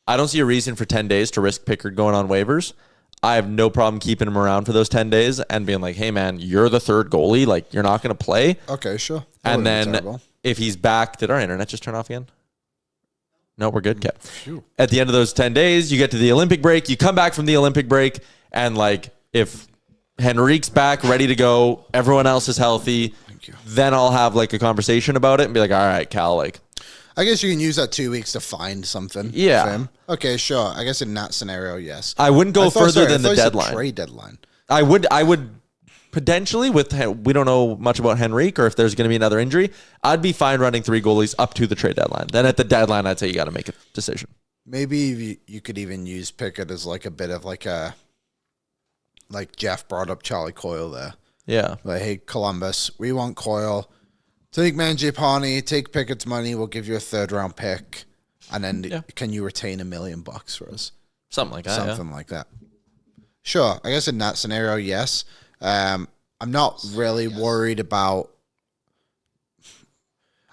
I don't see a reason for 10 days to risk Pickard going on waivers. I have no problem keeping him around for those 10 days and being like, hey, man, you're the third goalie. Like, you're not going to play. Okay, sure. And then if he's back, did our internet just turn off again? No, we're good. Okay. At the end of those 10 days, you get to the Olympic break. You come back from the Olympic break, and, like, if Henrique's back, ready to go, everyone else is healthy, then I'll have, like, a conversation about it and be like, all right, Cal, like, I guess you can use that 2 weeks to find something. Yeah. For him. Okay, sure. I guess in that scenario, yes. I wouldn't go further than the you said deadline. Trade deadline. I would potentially we don't know much about Henrique or if there's going to be another injury. I'd be fine running 3 goalies up to the trade deadline. Then at the deadline, I'd say you got to make a decision. Maybe you could even use Pickett as like a bit of like Jeff brought up Charlie Coyle there. Yeah. Like, hey, Columbus, we want Coyle. Take Mangiapane, take Pickett's money. We'll give you a 3rd-round pick. And then can you retain $1 million for us? Something like that. Something like that. Sure. I guess in that scenario, yes. I'm not really worried about...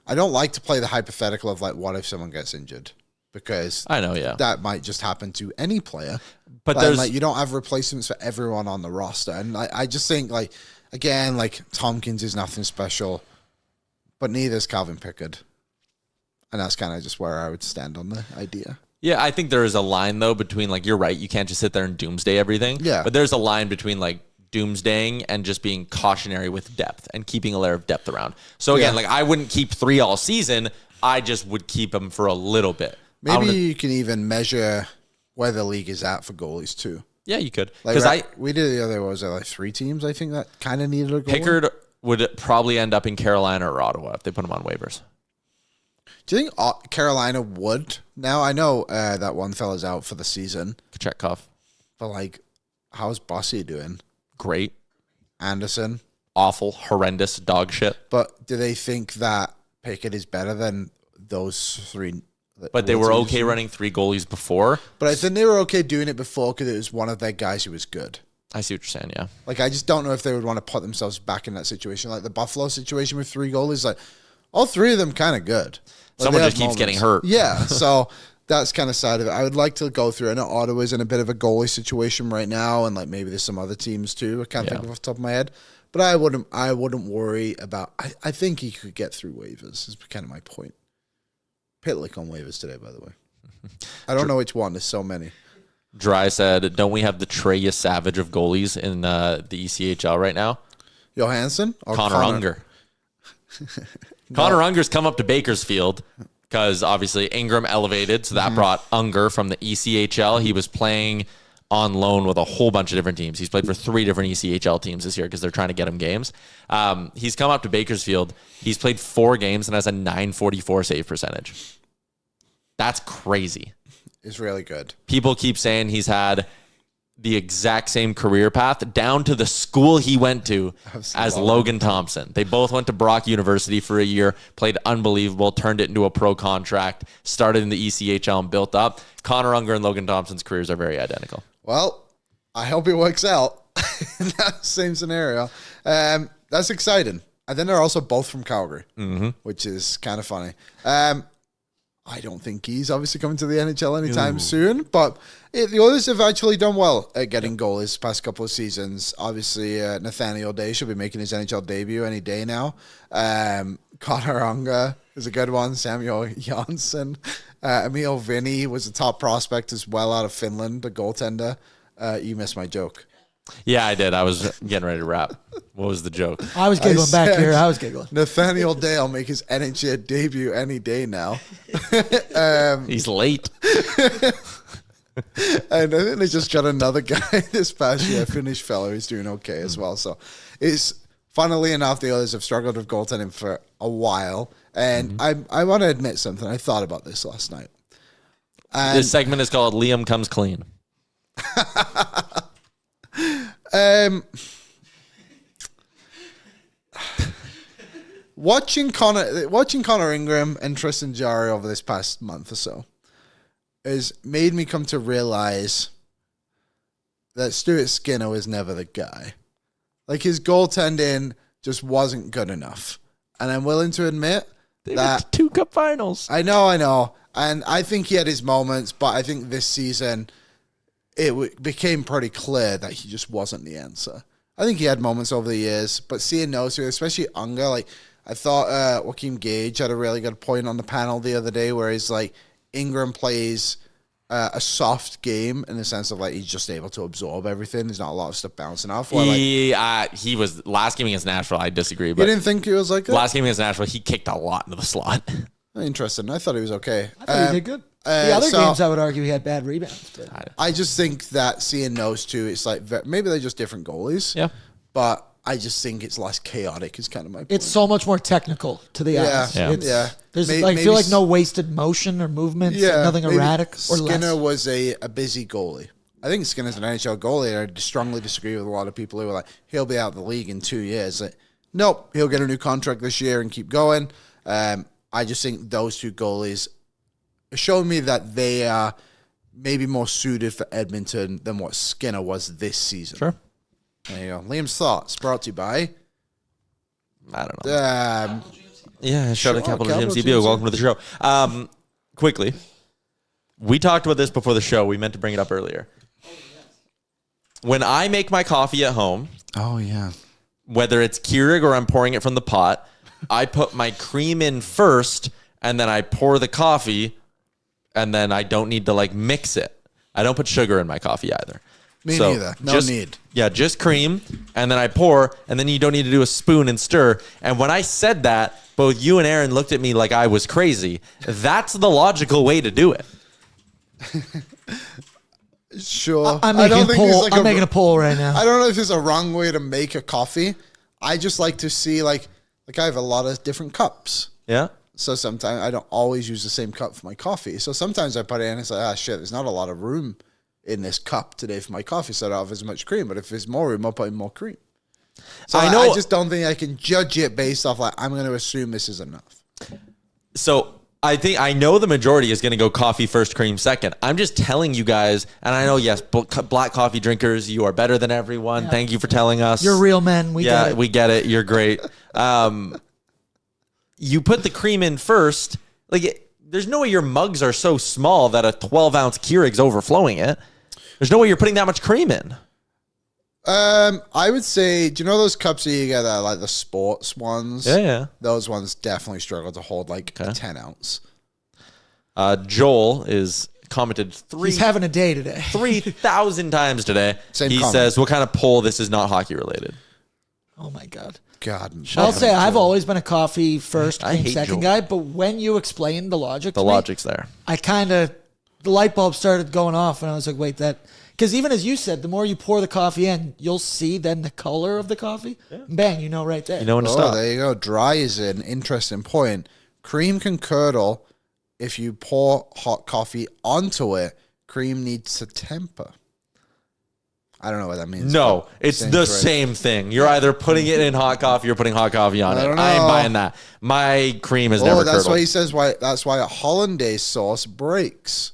I don't like to play the hypothetical of, like, what if someone gets injured? Because I know, yeah. that might just happen to any player. But And, there's like, you don't have replacements for everyone on the roster. And I just think, like, again, like, Tompkins is nothing special, but neither is Calvin Pickard. And that's kind of just where I would stand on the idea. Yeah, I think there is a line, though, between, like, you're right, you can't just sit there and doomsday everything. Yeah. But there's a line between, like, doomsdaying and just being cautionary with depth and keeping a layer of depth around. So, again, like, I wouldn't keep 3 all season. I just would keep them for a little bit. Maybe you can even measure where the league is at for goalies, too. Yeah, you could. Like, Because we did the other, what was it, like 3 teams, I think, that kind of needed a goalie? Pickard would probably end up in Carolina or Ottawa if they put him on waivers. Do you think Carolina would? Now, I know that one fella's out for the season. Kochetkov. But, like, how's Bossy doing? Great. Anderson? Awful, horrendous, dog shit. But do they think that Pickett is better than those three? But they were okay running 3 goalies before. But I think they were okay doing it before because it was one of their guys who was good. I see what you're saying, yeah. Like, I just don't know if they would want to put themselves back in that situation. Like the Buffalo situation with 3 goalies, like, all 3 of them kind of good. Like, Someone just keeps getting hurt. Yeah, so that's kind of side of it. I would like to go through. I know Ottawa's in a bit of a goalie situation right now, and like maybe there's some other teams too. I can't think of off the top of my head. But I wouldn't worry about. I think he could get through waivers. Is kind of my point. Pitlick on waivers today, by the way. I don't know which one. There's so many. Dry said, "Don't we have the Treya Savage of goalies in the ECHL right now? Johansson or Connor Unger. Connor Unger's come up to Bakersfield because obviously Ingram elevated, so that brought Unger from the ECHL. He was playing on loan with a whole bunch of different teams. He's played for 3 different ECHL teams this year because they're trying to get him games. He's come up to Bakersfield. He's played 4 games and has a .944 save percentage. That's crazy. It's really good. People keep saying he's had the exact same career path down to the school he went to as Logan Thompson. They both went to Brock University for a year, played unbelievable, turned it into a pro contract, started in the ECHL and built up. Connor Unger and Logan Thompson's careers are very identical. Well, I hope it works out in that same scenario. That's exciting. And then they're also both from Calgary, which is kind of funny. I don't think he's obviously coming to the NHL anytime soon, but the Oilers have actually done well at getting goalies the past couple of seasons. Obviously, Nathaniel Day should be making his NHL debut any day now. Connor Unger is a good one. Samuel Jansson. Emil Vinny was a top prospect as well out of Finland, the goaltender. You missed my joke. Yeah, I did. I was getting ready to wrap. What was the joke? I was giggling back here. I was giggling. Nathaniel Day will make his NHL debut any day now. He's late. And I think they just got another guy this past year, a Finnish fellow who's doing okay as well. So it's funnily enough, the Oilers have struggled with goaltending for a while. And I want to admit something. I thought about this last night. And This segment is called Liam Comes Clean. Watching Connor Ingram and Tristan Jarry over this past month or so has made me come to realize that Stuart Skinner was never the guy. Like, his goaltending just wasn't good enough. And I'm willing to admit They went to 2 cup finals. I know. And I think he had his moments, but I think this season it became pretty clear that he just wasn't the answer. I think he had moments over the years, but seeing those two, especially Unger, like, I thought Joaquin Gage had a really good point on the panel the other day where he's like, Ingram plays a soft game in the sense of like he's just able to absorb everything. There's not a lot of stuff bouncing off. He was last game against Nashville. I disagree, but you didn't think he was like that? Last game against Nashville, he kicked a lot into the slot. Interesting. I thought he was okay. I thought he did good. The other games, I would argue, he had bad rebounds. But I just think that seeing those two, it's like maybe they're just different goalies. Yeah. But I just think it's less chaotic is kind of my point. it's so much more technical to the eyes. Yeah. It's, There's I feel like no wasted motion or movements, nothing erratic or Skinner less. was a busy goalie. I think Skinner's an NHL goalie, and I strongly disagree with a lot of people who are like, he'll be out of the league in 2 years. Like, nope, he'll get a new contract this year and keep going. I just think those two goalies showed me that they are maybe more suited for Edmonton than what Skinner was this season. Sure. There you go. Liam's thoughts brought to you by... I don't know. Yeah, shout out Capital Capital GMC. GMC. Welcome to the show. Quickly, we talked about this before the show. We meant to bring it up earlier. When I make my coffee at home, Oh, yeah. whether it's Keurig or I'm pouring it from the pot, I put my cream in first, and then I pour the coffee, and then I don't need to like mix it. I don't put sugar in my coffee either. Me neither. No need. Yeah, just cream, and then I pour, and then you don't need to do a spoon and stir. And when I said that, both you and Aaron looked at me like I was crazy. That's the logical way to do it. Sure. I'm making a poll right now. I don't know if there's a wrong way to make a coffee. I just like to see, like I have a lot of different cups. Yeah? So sometimes I don't always use the same cup for my coffee. So sometimes I put it in and it's like, shit, there's not a lot of room in this cup today for my coffee, so I don't have as much cream. But if there's more room, I'll put in more cream. So I just don't think I can judge it based off like, I'm going to assume this is enough. So I know the majority is going to go coffee first, cream second. I'm just telling you guys, and I know, yes, black coffee drinkers, you are better than everyone. Yeah. Thank you for telling us. You're real men. We get it. We get it. You're great. You put the cream in first. There's no way your mugs are so small that a 12-ounce Keurig's overflowing it. There's no way you're putting that much cream in. I would say, do you know those cups that you get that like the sports ones? Yeah. Those ones definitely struggle to hold a 10 ounce. Joel is commented he's having a day today. 3,000 times today. Same he comment. Says, what kind of poll? This is not hockey related. Oh my God. I'll say I've always been a coffee first, cream second Joel. guy, but when you explained the logic the logic's there. I the light bulb started going off and I was like, wait, because even as you said, the more you pour the coffee in, you'll see then the color of the coffee. Yeah. Bang, you know right there. You know when to stop. There you go. Dry is an interesting point. Cream can curdle. If you pour hot coffee onto it, cream needs to temper. I don't know what that means. No, it's the same thing. You're either putting it in hot coffee or putting hot coffee on it. I ain't buying that. My cream is never that's curdled. why he says that's why a hollandaise sauce breaks.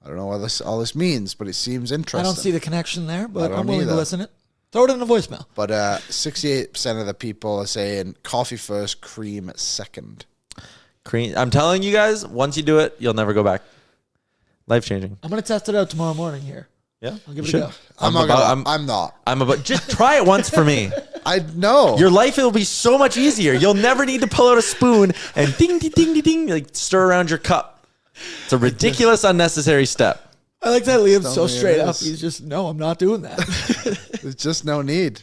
I don't know what all this means, but it seems interesting. I don't see the connection there, but I'm willing to listen to it. Throw it in the voicemail. But 68% of the people are saying coffee first, cream second. Cream. I'm telling you guys, once you do it, you'll never go back. Life changing. I'm going to test it out tomorrow morning here. Yeah, I'll give it a go. I'm not. Just try it once for me. I know. Your life will be so much easier. You'll never need to pull out a spoon and ding, ding, ding, ding, like stir around your cup. It's a ridiculous, unnecessary step. I like that Liam's so straight up. He's just, no, I'm not doing that. There's just no need.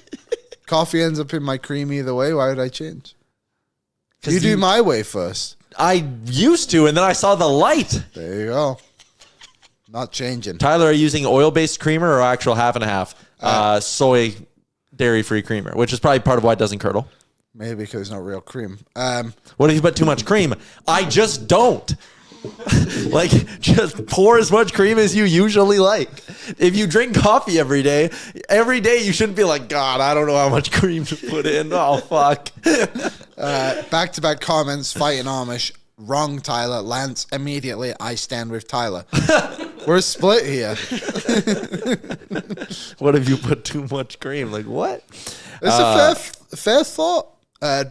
Coffee ends up in my cream either way. Why would I change? You do my way first. I used to, and then I saw the light. There you go. Not changing. Tyler, are you using oil-based creamer or actual half and a half? Soy dairy-free creamer, which is probably part of why it doesn't curdle. Maybe because it's not real cream. What if you put too much cream? I just don't. Just pour as much cream as you usually like. If you drink coffee every day you shouldn't be like, God, I don't know how much cream to put in. Oh, fuck. Back-to-back comments, fighting Amish. Wrong, Tyler. Lance, immediately, I stand with Tyler. We're split here. What if you put too much cream? Like, what? It's a fair thought.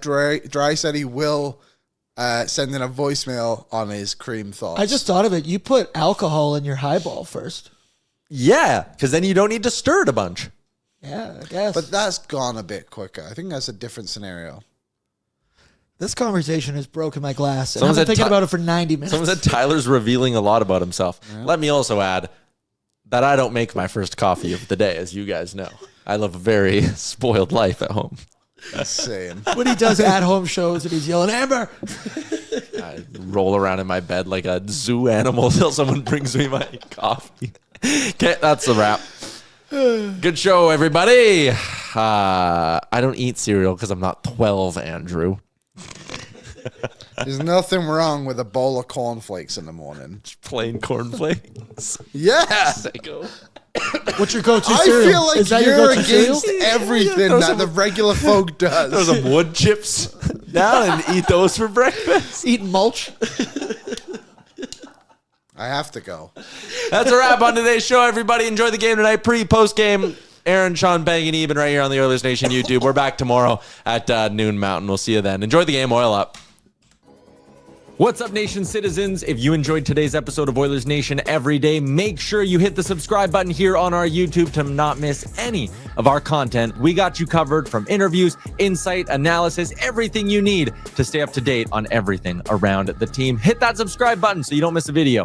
Dry said he will send in a voicemail on his cream thoughts. I just thought of it. You put alcohol in your highball first. Yeah, because then you don't need to stir it a bunch. Yeah, I guess. But that's gone a bit quicker. I think that's a different scenario. This conversation has broken my glass, and I've been thinking about it for 90 minutes. Someone said Tyler's revealing a lot about himself. Yeah. Let me also add that I don't make my first coffee of the day, as you guys know. I live a very spoiled life at home. Insane. When he does at-home shows and he's yelling, Amber! I roll around in my bed like a zoo animal until someone brings me my coffee. Okay, that's the wrap. Good show, everybody. I don't eat cereal because I'm not 12, Andrew. There's nothing wrong with a bowl of cornflakes in the morning. Just plain cornflakes. Yeah. What's your go-to cereal? I feel like you're against everything that the regular folk does. Throw some wood chips down and eat those for breakfast. Eat mulch. I have to go. That's a wrap on today's show, everybody. Enjoy the game tonight. Post game. Aaron, Sean, Bang, and Eben right here on the Oilers Nation YouTube. We're back tomorrow at noon Mountain. We'll see you then. Enjoy the game. Oil up. What's up, Nation citizens? If you enjoyed today's episode of Oilers Nation Everyday, make sure you hit the subscribe button here on our YouTube to not miss any of our content. We got you covered from interviews, insight, analysis, everything you need to stay up to date on everything around the team. Hit that subscribe button so you don't miss a video.